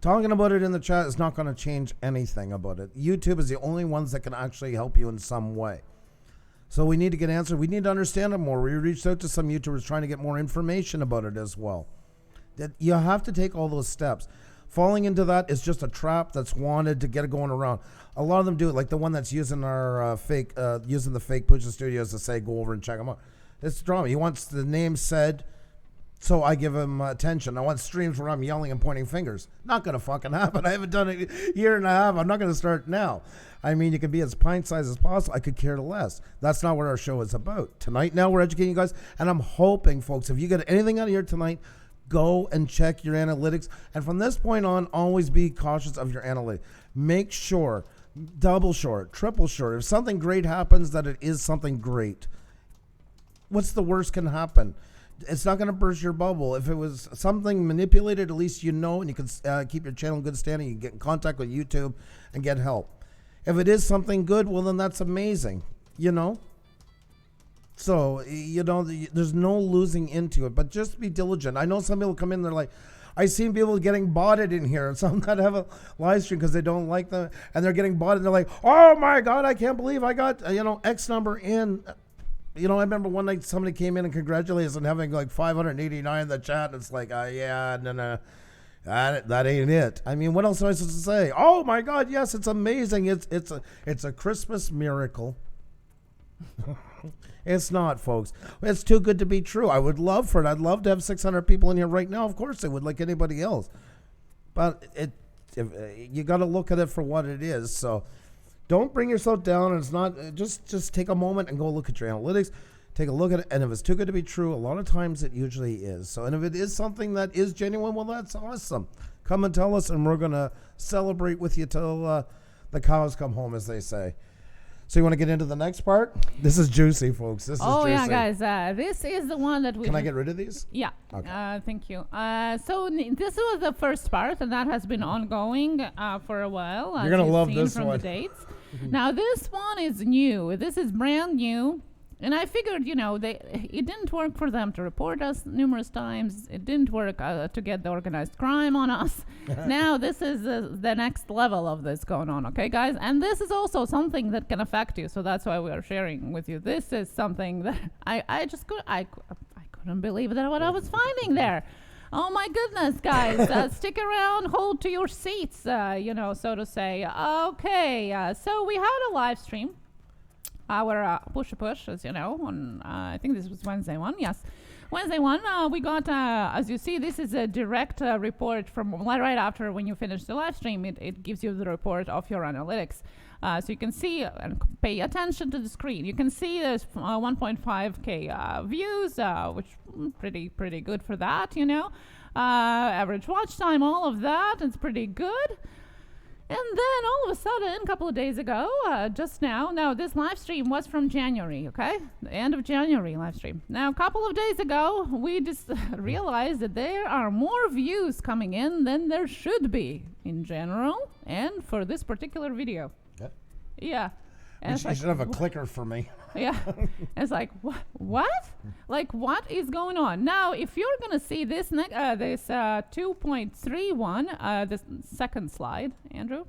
Talking about it in the chat is not going to change anything about it. YouTube is the only ones that can actually help you in some way. So we need to get answered. We need to understand it more. We reached out to some YouTubers trying to get more information about it as well. That you have to take all those steps. Falling into that is just a trap that's wanted to get it going around. A lot of them do it, like the one that's using our using the fake Pusa Studios to say go over and check them out. It's drama. He wants the name said, so I give him attention. I want streams where I'm yelling and pointing fingers. Not going to fucking happen. I haven't done it a year and a half. I'm not going to start now. I mean, you can be as pint-sized as possible. I could care less. That's not what our show is about. Tonight, now, we're educating you guys. And I'm hoping, folks, if you get anything out of here tonight, go and check your analytics. And from this point on, always be cautious of your analytics. Make sure, double sure, triple sure, if something great happens, that it is something great. What's the worst can happen? It's not going to burst your bubble. If it was something manipulated, at least you know, and you can keep your channel in good standing. You can get in contact with YouTube and get help. If it is something good, well, then that's amazing, So, there's no losing into it, but just be diligent. I know some people come in, they're like, I've seen people getting botted in here, and some that have a live stream because they don't like them, and they're getting botted, and they're like, oh my God, I can't believe I got, X number in. I remember one night somebody came in and congratulated us on having like 589 in the chat. And it's like, no, that ain't it. I mean, what else am I supposed to say? Oh my God, yes, it's amazing. It's a Christmas miracle. It's not, folks. It's too good to be true. I would love for it. I'd love to have 600 people in here right now. Of course I would, like anybody else. But you got to look at it for what it is. So don't bring yourself down. It's not just take a moment and go look at your analytics. Take a look at it, and if it's too good to be true, a lot of times it usually is. So, and if it is something that is genuine, well, that's awesome. Come and tell us, and we're gonna celebrate with you till the cows come home, as they say. So, you want to get into the next part? This is juicy, folks. This is juicy. Yeah, guys. This is the one that we. Can I get rid of these? Yeah. Okay. Thank you. So this was the first part, and that has been ongoing for a while. You're gonna love this from one. The dates. Now this one is new. This is brand new. And I figured, it didn't work for them to report us numerous times. It didn't work to get the organized crime on us. Now this is the next level of this going on, okay, guys? And this is also something that can affect you. So that's why we are sharing with you. This is something that I couldn't believe that what I was finding there. Oh my goodness, guys! Stick around, hold to your seats, so to say. Okay, so we had a live stream. Our push, as you know, on I think this was Wednesday one. Yes, Wednesday one. We got, as you see, this is a direct report from right after when you finish the live stream. It gives you the report of your analytics, so you can see and pay attention to the screen. You can see there's 1.5k views, which pretty good for that. Average watch time, all of that. It's pretty good. And then all of a sudden, a couple of days ago, just now, this live stream was from January, okay? The end of January live stream. Now, a couple of days ago, we just realized that there are more views coming in than there should be in general and for this particular video. Yep. Yeah. And you should have a clicker for me. Yeah. It's like, what? Like, what is going on? Now, if you're going to see this 2.31, this second slide, Andrew.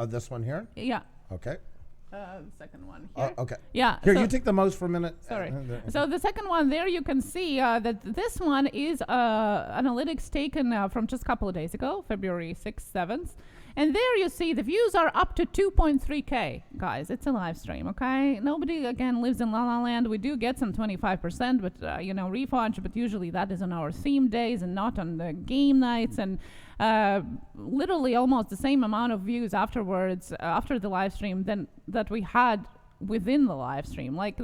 This one here? Yeah. Okay. The second one here. Okay. Yeah. Here, you take the mouse for a minute. Sorry. So the second one there, you can see that this one is analytics taken from just a couple of days ago, February 6th, 7th. And there you see the views are up to 2.3K. Guys, it's a live stream, okay? Nobody, again, lives in La La Land. We do get some 25%, but, refund, but usually that is on our theme days and not on the game nights. And literally almost the same amount of views afterwards, after the live stream, than that we had within the live stream. Like,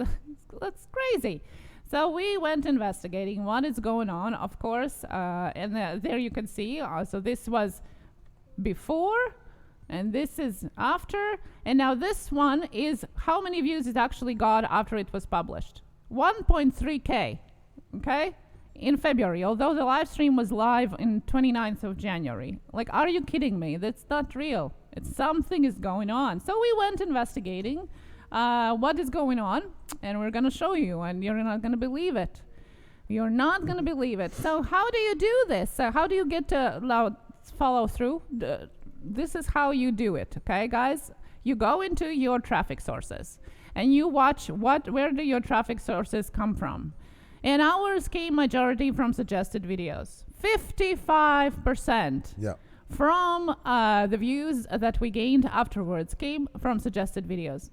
that's crazy. So we went investigating what is going on, of course. And there you can see, so this was before and this is after, and now this one is how many views it actually got after it was published. 1.3k, okay, in February, although the live stream was live in 29th of January. Like, are you kidding me? That's not real. It's something is going on. So we went investigating what is going on, and we're going to show you, and you're not going to believe it. You're not going to believe it. So how do you do this? How do you get to follow through? This is how you do it, okay, guys? You go into your traffic sources and you watch where do your traffic sources come from. And ours came majority from suggested videos. 55% from the views that we gained afterwards came from suggested videos.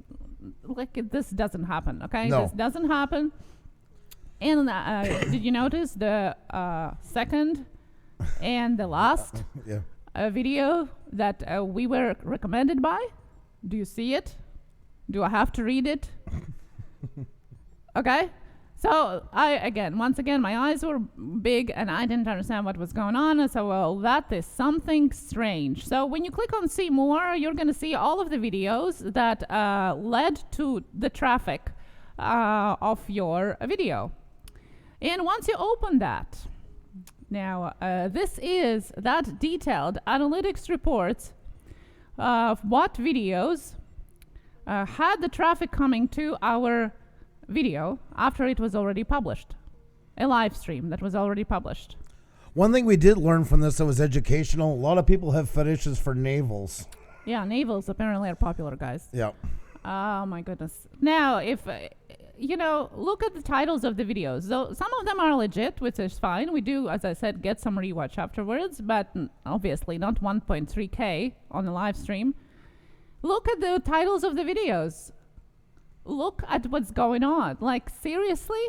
Like, this doesn't happen, okay? No. This doesn't happen. And did you notice the second and the last video that we were recommended by? Do you see it? Do I have to read it? Okay. So once again, my eyes were big and I didn't understand what was going on. And so, well, that is something strange. So when you click on see more, you're going to see all of the videos that led to the traffic of your video. And once you open that, now this is that detailed analytics reports of what videos had the traffic coming to our video after it was already published. A live stream that was already published. One thing we did learn from this that was educational, a lot of people have fetishes for navels. Yeah, navels apparently are popular, guys. Yeah. Oh my goodness. Now, if look at the titles of the videos. So some of them are legit, which is fine. We do, as I said, get some rewatch afterwards, but obviously not 1.3K on the live stream. Look at the titles of the videos. Look at what's going on. Like, seriously?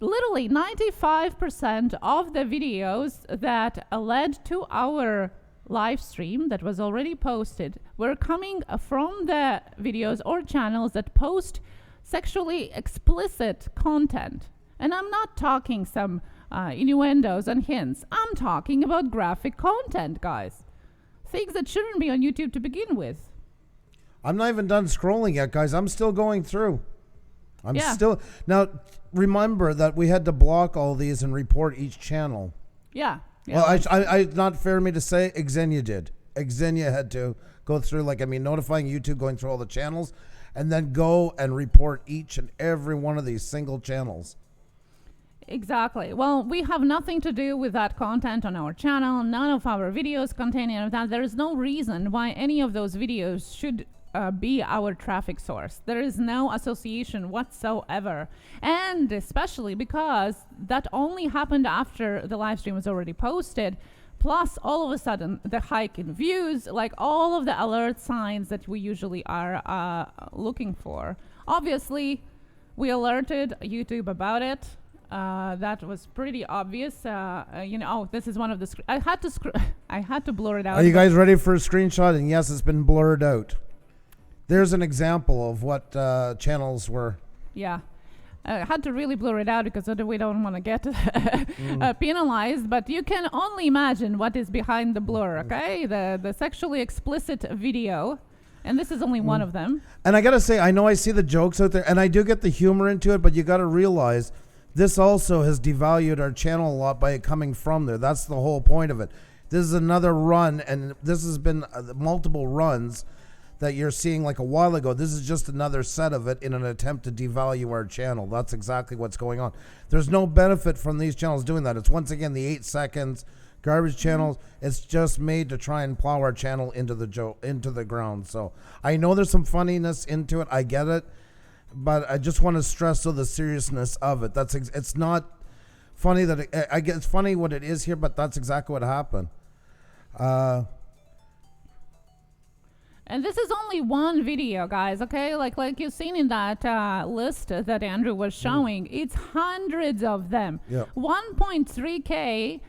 Literally 95% of the videos that led to our live stream that was already posted were coming from the videos or channels that post sexually explicit content. And I'm not talking some innuendos and hints. I'm talking about graphic content, guys. Things that shouldn't be on YouTube to begin with. I'm not even done scrolling yet, guys. I'm still going through. Now, remember that we had to block all these and report each channel. Yeah. Well, I not fair of me to say, Xenia did. Xenia had to go through, notifying YouTube, going through all the channels. and then go and report each and every one of these single channels. Exactly. Well, we have nothing to do with that content on our channel. None of our videos contain any of that. There is no reason why any of those videos should be our traffic source. There is no association whatsoever. And especially because that only happened after the live stream was already posted. Plus, all of a sudden, the hike in views, like all of the alert signs that we usually are looking for. Obviously, we alerted YouTube about it. That was pretty obvious. This is one of the. I had to blur it out. Are you guys ready for a screenshot? And yes, it's been blurred out. There's an example of what channels were. Yeah. I had to really blur it out because we don't want to get penalized. But you can only imagine what is behind the blur. Okay, the sexually explicit video. And this is only one of them. And I got to say, I know I see the jokes out there, and I do get the humor into it, but you got to realize this also has devalued our channel a lot by it coming from there. That's the whole point of it. This is another run, and this has been multiple runs that you're seeing like a while ago. This is just another set of it in an attempt to devalue our channel. That's exactly what's going on. There's no benefit from these channels doing that. It's once again the 8 seconds garbage channels. It's just made to try and plow our channel into the ground. So I know there's some funniness into it. I get it. But I just want to stress the seriousness of it. It's not funny that I get. It's funny what it is here, but that's exactly what happened. And this is only one video, guys. Okay, like you've seen in that list that Andrew was showing. It's hundreds of them. Yeah. 1.3K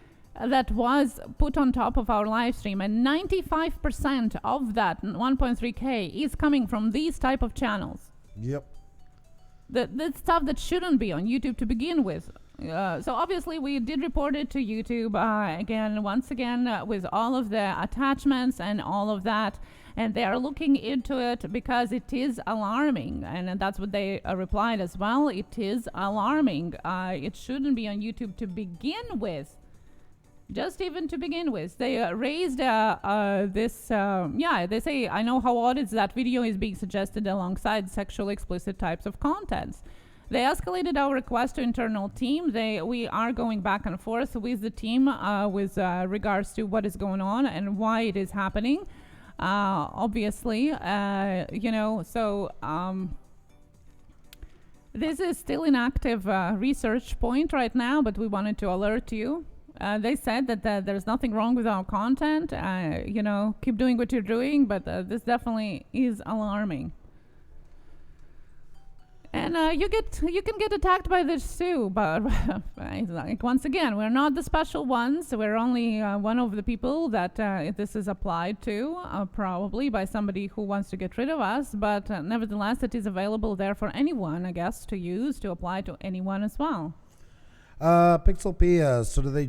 that was put on top of our live stream, and 95% of that 1.3K is coming from these type of channels. Yep. The stuff that shouldn't be on YouTube to begin with. So obviously we did report it to YouTube once again with all of the attachments and all of that, and they are looking into it because it is alarming, and that's what they replied as well. It is alarming. It shouldn't be on YouTube to begin with. Just even to begin with, they raised this. They say, I know how odd is that video is being suggested alongside sexually explicit types of contents. They escalated our request to internal team. We are going back and forth with the team with regards to what is going on and why it is happening. Obviously, this is still an active research point right now, but we wanted to alert you. They said that there's nothing wrong with our content. Keep doing what you're doing, but this definitely is alarming. And you can get attacked by this too, but like once again, we're not the special ones. We're only one of the people that this is applied to, probably by somebody who wants to get rid of us. But nevertheless, it is available there for anyone, I guess, to use, to apply to anyone as well. Pixel P, so do they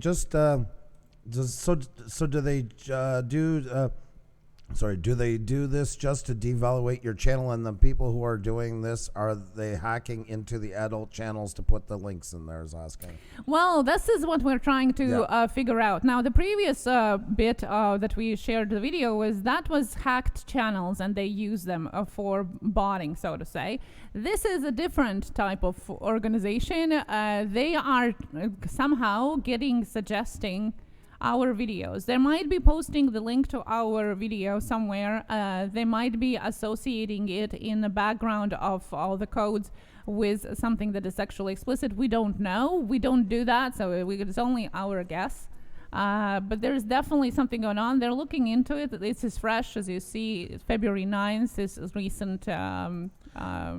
do they do this just to devaluate your channel? And the people who are doing this, are they hacking into the adult channels to put the links in there, is asking? Well, this is what we're trying to figure out. Now, the previous bit that we shared the video was hacked channels, and they use them for botting, so to say. This is a different type of organization. They are somehow suggesting our videos. They might be posting the link to our video somewhere. They might be associating it in the background of all the codes with something that is sexually explicit. We don't know. We don't do that, so it's only our guess. But there's definitely something going on. They're looking into it. This is fresh, as you see, February 9th. This is recent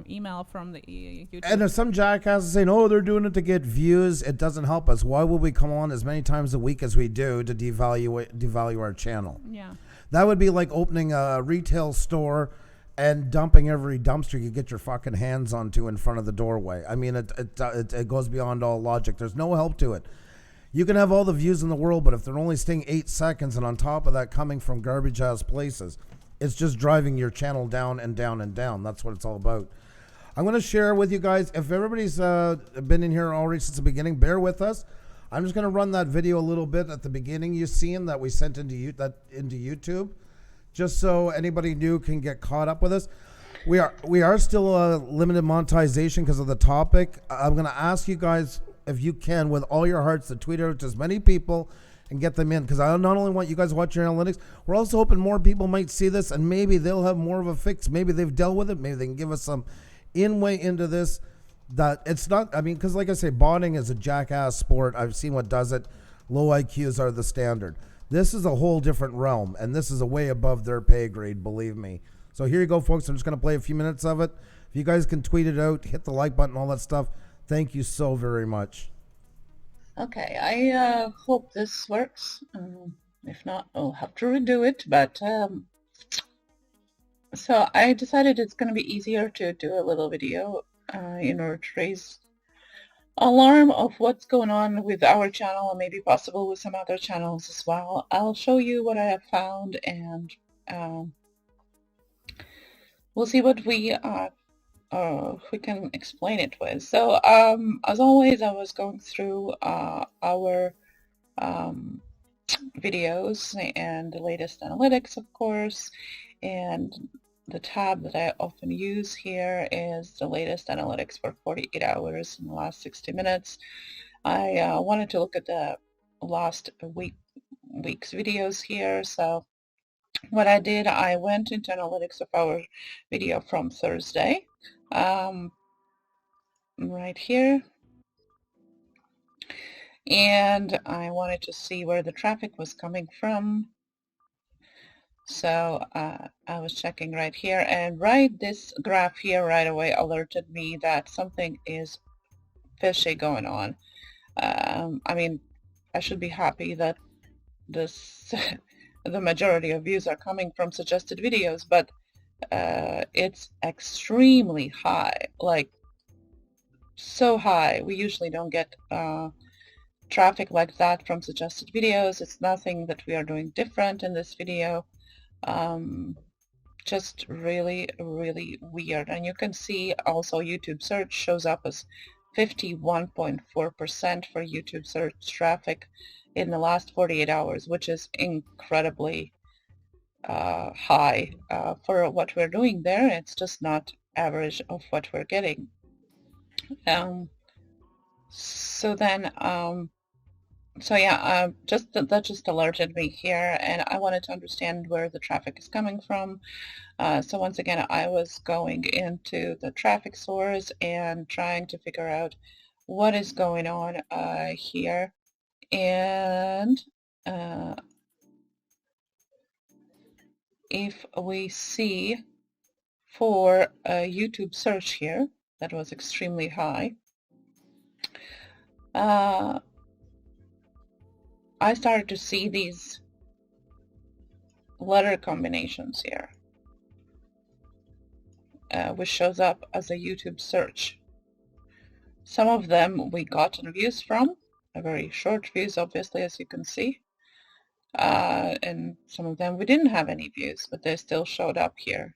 email from the YouTube. And if some jackass is saying, oh, they're doing it to get views, it doesn't help us. Why would we come on as many times a week as we do to devalue our channel? Yeah. That would be like opening a retail store and dumping every dumpster you get your fucking hands onto in front of the doorway. I mean, it goes beyond all logic. There's no help to it. You can have all the views in the world, but if they're only staying 8 seconds, and on top of that coming from garbage ass places, it's just driving your channel down and down and down. That's what it's all about. I'm going to share with you guys, if everybody's been in here already since the beginning, bear with us. I'm just going to run that video a little bit at the beginning you seen that we sent into YouTube, just so anybody new can get caught up with us. we are still limited monetization because of the topic. I'm going to ask you guys if you can, with all your hearts, to tweet out to as many people and get them in, because I not only want you guys to watch your analytics, we're also hoping more people might see this and maybe they'll have more of a fix. Maybe they've dealt with it. Maybe they can give us some inway into this. That it's not. I mean, because like I say, botting is a jackass sport. I've seen what does it. Low IQs are the standard. This is a whole different realm, and this is a way above their pay grade, believe me. So here you go, folks. I'm just going to play a few minutes of it. If you guys can tweet it out, hit the like button, all that stuff, thank you so very much. Okay, I hope this works. If not, I'll have to redo it. But so I decided it's going to be easier to do a little video in order to raise alarm of what's going on with our channel and maybe possible with some other channels as well. I'll show you what I have found, and we'll see what we can explain it with. So as always, I was going through our videos and the latest analytics, of course, and the tab that I often use here is the latest analytics for 48 hours in the last 60 minutes. I wanted to look at the last week's videos here, so what I did, I went into analytics of our video from Thursday, right here, and I wanted to see where the traffic was coming from. So I was checking right here, and this graph here right away alerted me that something is fishy going on. I mean, I should be happy that this the majority of views are coming from suggested videos, but it's extremely high, like so high. We usually don't get traffic like that from suggested videos. It's nothing that we are doing different in this video. Just really, really weird. And you can see also YouTube search shows up as 51.4% for YouTube search traffic in the last 48 hours, which is incredibly high for what we're doing there. It's just not average of what we're getting. So then so yeah, that just alerted me here, and I wanted to understand where the traffic is coming from. So once again, I was going into the traffic source and trying to figure out what is going on here. And if we see for a YouTube search here, that was extremely high. I started to see these letter combinations here, which shows up as a YouTube search. Some of them we got views from, very short views, obviously, as you can see. And some of them we didn't have any views, but they still showed up here.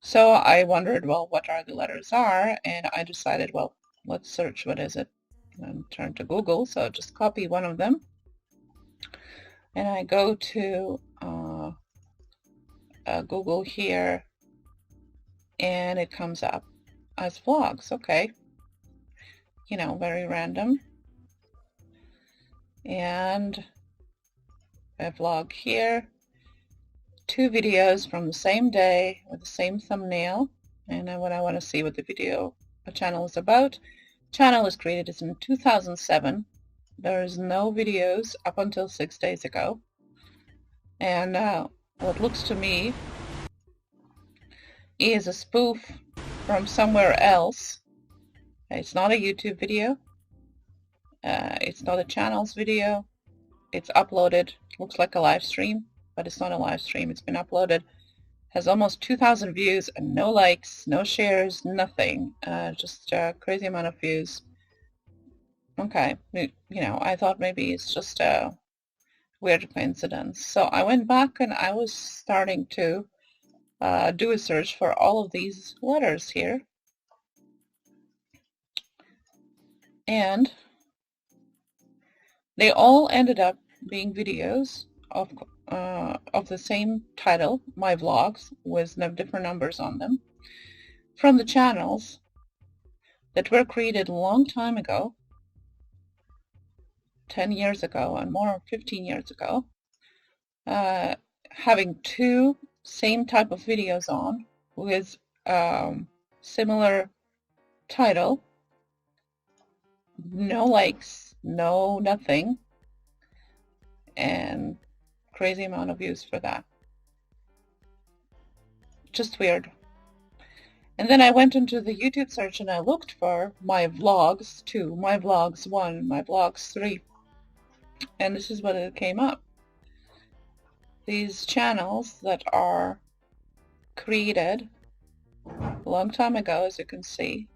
So I wondered, well, what are the letters are? And I decided, well, let's search what is it. And turn to Google, so just copy one of them, and I go to Google here, and it comes up as vlogs. Okay, you know, very random. And a vlog here, 2 videos from the same day with the same thumbnail, and when I want to see what the video channel is about. Channel was created in 2007. There is no videos up until 6 days ago, and what looks to me is a spoof from somewhere else. It's not a YouTube video, it's not a channel's video. It's uploaded, looks like a live stream, but it's not a live stream. It's been uploaded, has almost 2,000 views and no likes, no shares, nothing. Just a crazy amount of views. Okay, you know, I thought maybe it's just a weird coincidence. So I went back and I was starting to do a search for all of these letters here. And they all ended up being videos of of the same title, my vlogs, with different numbers on them, from the channels that were created a long time ago, 10 years ago and more, 15 years ago, having two same type of videos on with similar title, no likes, no nothing, and crazy amount of views for that. Just weird. And then I went into the YouTube search and I looked for my vlogs 2, my vlogs 1, my vlogs 3, and this is what it came up. These channels that are created a long time ago, as you can see,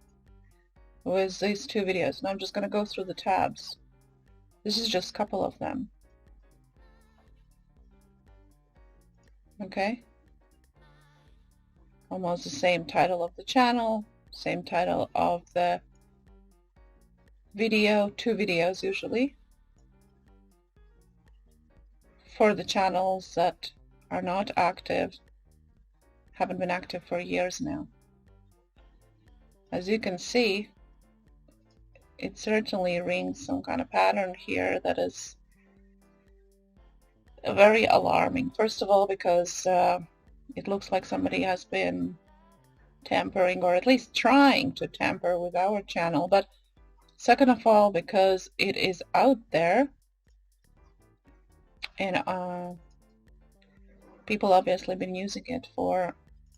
was these two videos. And I'm just going to go through the tabs. This is just a couple of them. Okay? Almost the same title of the channel, same title of the video, 2 videos usually, for the channels that are not active, haven't been active for years now. As you can see, it certainly rings some kind of pattern here that is very alarming. First of all, because it looks like somebody has been tampering, or at least trying to tamper with our channel. But second of all, because it is out there, and people obviously been using it for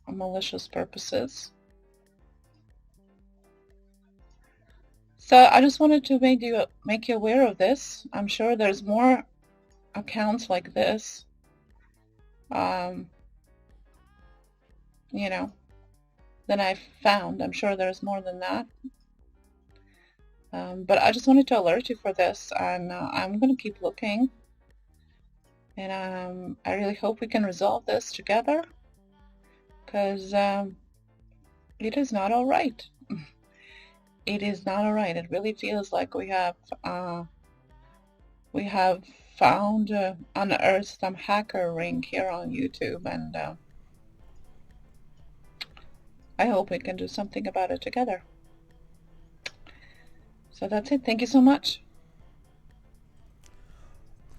malicious purposes. So I just wanted to make you aware of this. I'm sure there's more accounts like this, you know, than I've found. I'm sure there's more than that. But I just wanted to alert you for this, and I'm going to keep looking. And I really hope we can resolve this together, because it is not all right. It is not all right. It really feels like we have found, unearthed some hacker ring here on YouTube, and I hope we can do something about it together. So that's it. Thank you so much.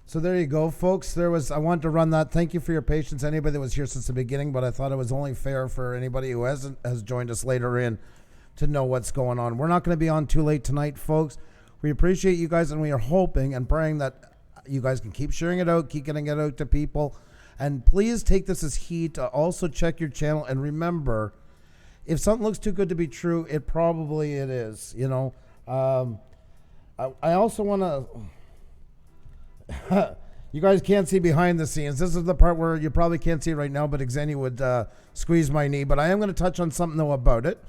So there you go, folks. I wanted to run that. Thank you for your patience, anybody that was here since the beginning, but I thought it was only fair for anybody who has joined us later in to know what's going on. We're not going to be on too late tonight, folks. We appreciate you guys, and we are hoping and praying that you guys can keep sharing it out, keep getting it out to people, and please take this as heat. Also check your channel, and remember, if something looks too good to be true, it is. You know, I also want to. You guys can't see behind the scenes. This is the part where you probably can't see right now, but Xeni would squeeze my knee. But I am going to touch on something, though, about it.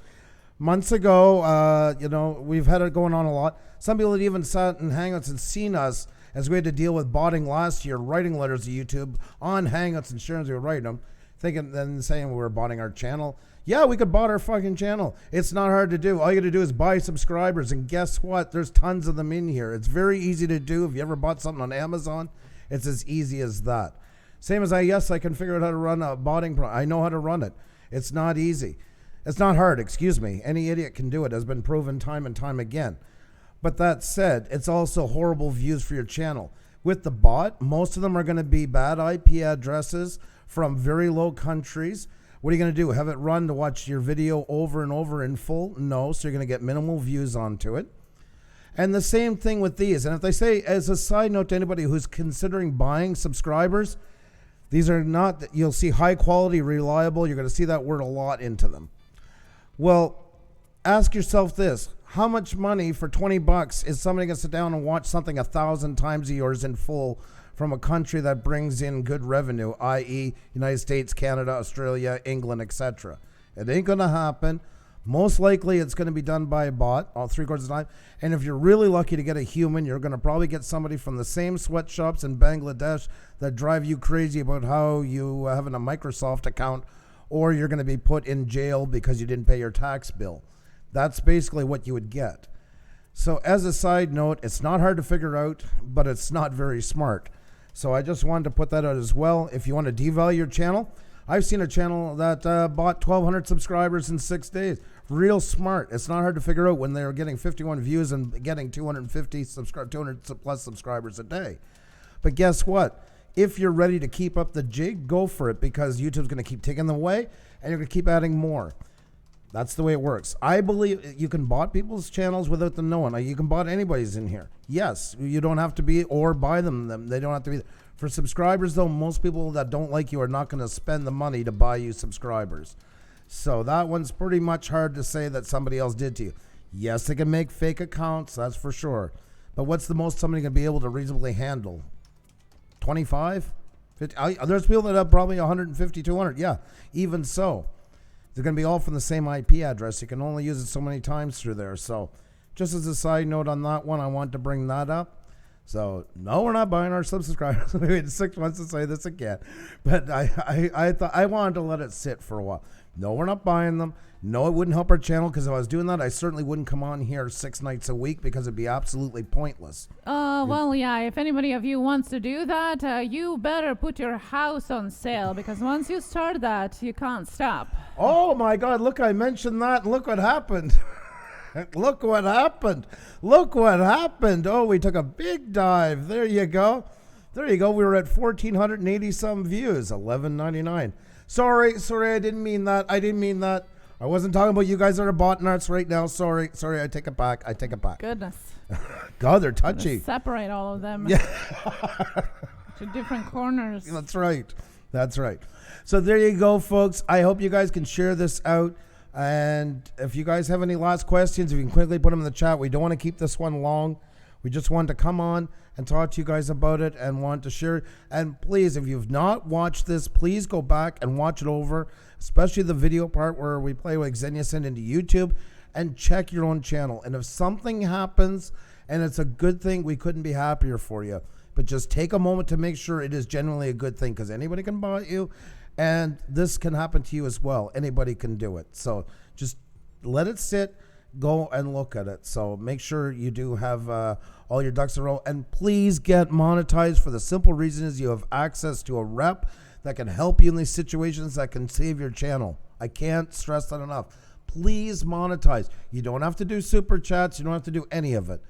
Months ago, you know, we've had it going on a lot. Some people had even sat in Hangouts and seen us as we had to deal with botting last year, writing letters to YouTube on Hangouts and sharing as we were writing them, thinking then saying we were botting our channel. Yeah, we could bot our fucking channel. It's not hard to do. All you got to do is buy subscribers, and guess what? There's tons of them in here. It's very easy to do. If you ever bought something on Amazon, it's as easy as that. Same as I can figure out how to run a botting I know how to run it. It's not easy. It's not hard, excuse me. Any idiot can do it, has been proven time and time again. But that said, it's also horrible views for your channel. With the bot, most of them are going to be bad IP addresses from very low countries. What are you going to do? Have it run to watch your video over and over in full? No, so you're going to get minimal views onto it. And the same thing with these. And if they say, as a side note to anybody who's considering buying subscribers, these are not, you'll see high quality, reliable. You're going to see that word a lot into them. Well, ask yourself this. How much money for $20 is somebody going to sit down and watch something 1,000 times of yours in full from a country that brings in good revenue, i.e. United States, Canada, Australia, England, etc.? It ain't going to happen. Most likely it's going to be done by a bot all 3/4 of the time. And if you're really lucky to get a human, you're going to probably get somebody from the same sweatshops in Bangladesh that drive you crazy about how you have a Microsoft account, or you're going to be put in jail because you didn't pay your tax bill. That's basically what you would get. So as a side note, it's not hard to figure out, but it's not very smart. So I just wanted to put that out as well. If you want to devalue your channel, I've seen a channel that bought 1,200 subscribers in 6 days. Real smart. It's not hard to figure out when they're getting 51 views and getting 200 plus subscribers a day. But guess what? If you're ready to keep up the jig, go for it, because YouTube's going to keep taking them away and you're going to keep adding more. That's the way it works. I believe you can bot people's channels without them knowing. You can bot anybody's in here. Yes, you don't have to be or buy them. They don't have to be. For subscribers, though, most people that don't like you are not going to spend the money to buy you subscribers. So that one's pretty much hard to say that somebody else did to you. Yes, they can make fake accounts, that's for sure. But what's the most somebody can be able to reasonably handle? 25? 50? There's people that have probably 150, 200. Yeah, even so. They're going to be all from the same IP address. You can only use it so many times through there. So just as a side note on that one, I want to bring that up. So no, we're not buying our subscribers. We waited 6 months to say this again. But I thought I wanted to let it sit for a while. No, we're not buying them. No, it wouldn't help our channel, because if I was doing that, I certainly wouldn't come on here 6 nights a week, because it'd be absolutely pointless. Well, yeah, if anybody of you wants to do that, you better put your house on sale, because once you start that, you can't stop. Oh my God, look, I mentioned that, and look what happened. Look what happened. Look what happened. Oh, we took a big dive. There you go. There you go. We were at 1,480 some views, $11.99. Sorry, I didn't mean that. I wasn't talking about you guys that are bot nuts right now. Sorry, I take it back. Goodness. God, they're touchy. Separate all of them. Yeah. To different corners. That's right. So there you go, folks. I hope you guys can share this out. And if you guys have any last questions, if you can quickly put them in the chat. We don't want to keep this one long. We just wanted to come on and talk to you guys about it and want to share. And please, if you've not watched this, please go back and watch it over, especially the video part where we play with Xenia send into YouTube, and check your own channel. And if something happens and it's a good thing, we couldn't be happier for you. But just take a moment to make sure it is genuinely a good thing, because anybody can bot you, and this can happen to you as well. Anybody can do it. So just let it sit. Go and look at it. So make sure you do have all your ducks in a row, and please get monetized, for the simple reason is you have access to a rep that can help you in these situations, that can save your channel. I can't stress that enough. Please monetize. You don't have to do super chats. You don't have to do any of it.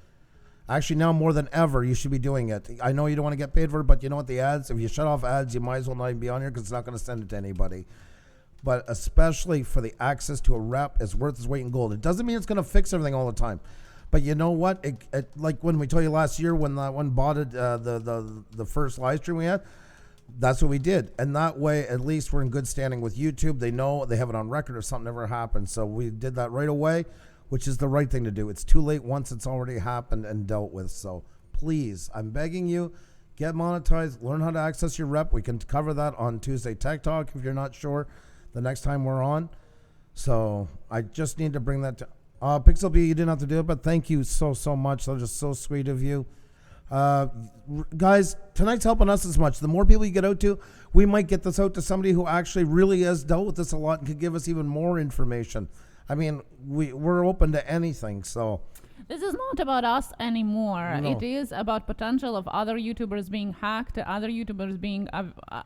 Actually, now more than ever, you should be doing it. I know you don't want to get paid for it, but you know what, the ads, if you shut off ads, you might as well not even be on here, because it's not going to send it to anybody. But especially for the access to a rep, is worth its weight in gold. It doesn't mean it's going to fix everything all the time. But you know what? It like when we told you last year, when that one botted the first live stream we had, that's what we did. And that way, at least we're in good standing with YouTube. They know, they have it on record if something ever happened. So we did that right away, which is the right thing to do. It's too late once it's already happened and dealt with. So please, I'm begging you, get monetized, learn how to access your rep. We can cover that on Tuesday Tech Talk if you're not sure the next time we're on. So I just need to bring that to Pixel B. You didn't have to do it, but thank you so much. That was just so sweet of you. Guys, tonight's helping us as much. The more people you get out to, we might get this out to somebody who actually really has dealt with this a lot and could give us even more information. I mean, we're open to anything. So this is not about us anymore. No. It is about potential of other YouTubers being hacked, other YouTubers being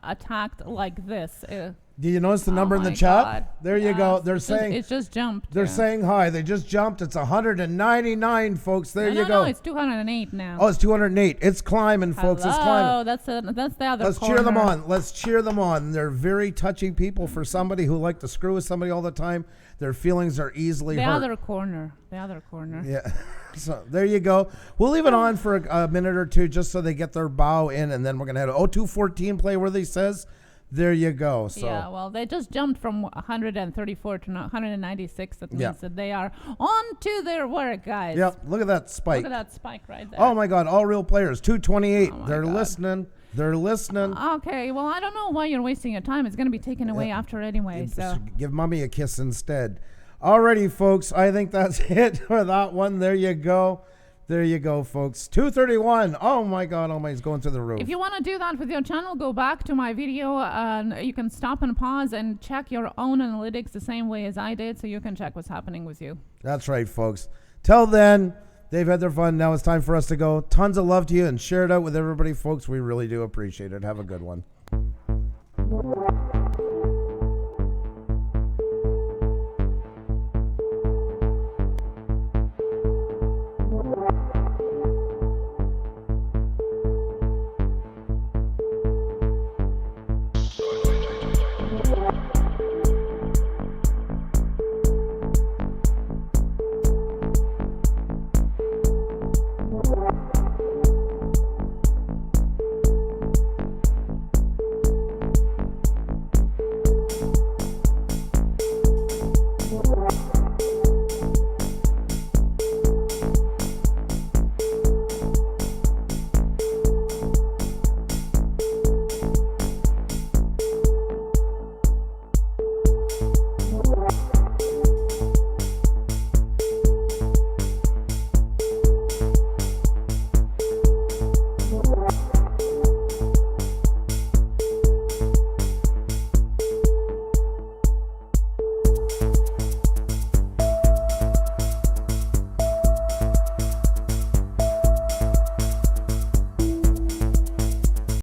attacked like this. Do you notice the number in the my chat? God. There you Yes, go. They're it's saying just, it just jumped. they're saying hi. They just jumped. It's 199, folks. There you go. No, it's 208 now. Oh, it's 208. It's climbing, folks. It's climbing. That's the other. Let's corner. cheer them on. Let's cheer them on. They're very touchy people. For somebody who like to screw with somebody all the time, their feelings are easily The hurt. other corner. The other corner. Yeah. So there you go. We'll leave it on for a minute or two just so they get their bow in, and then we're gonna have 0214 play where they says. There you go. So Yeah, well, they just jumped from 134 to 196. That means Yeah. that they are on to their work, guys. yeah, look at that spike. Look at that spike right there. Oh my God, all real players, 228. Oh my They're God. listening. They're listening. Okay, well, I don't know why you're wasting your time. It's going to be taken away after anyway, so. Give mommy a kiss instead. Alrighty, folks. I think that's it for that one. There you go. There you go, folks. 231. Oh my God, he's going through the roof. If you want to do that with your channel, go back to my video and you can stop and pause and check your own analytics the same way as I did, so you can check what's happening with you. That's right, folks. Till then, They've had their fun. Now it's time for us to go. Tons of love to you, and share it out with everybody, folks. We really do appreciate it. Have a good one.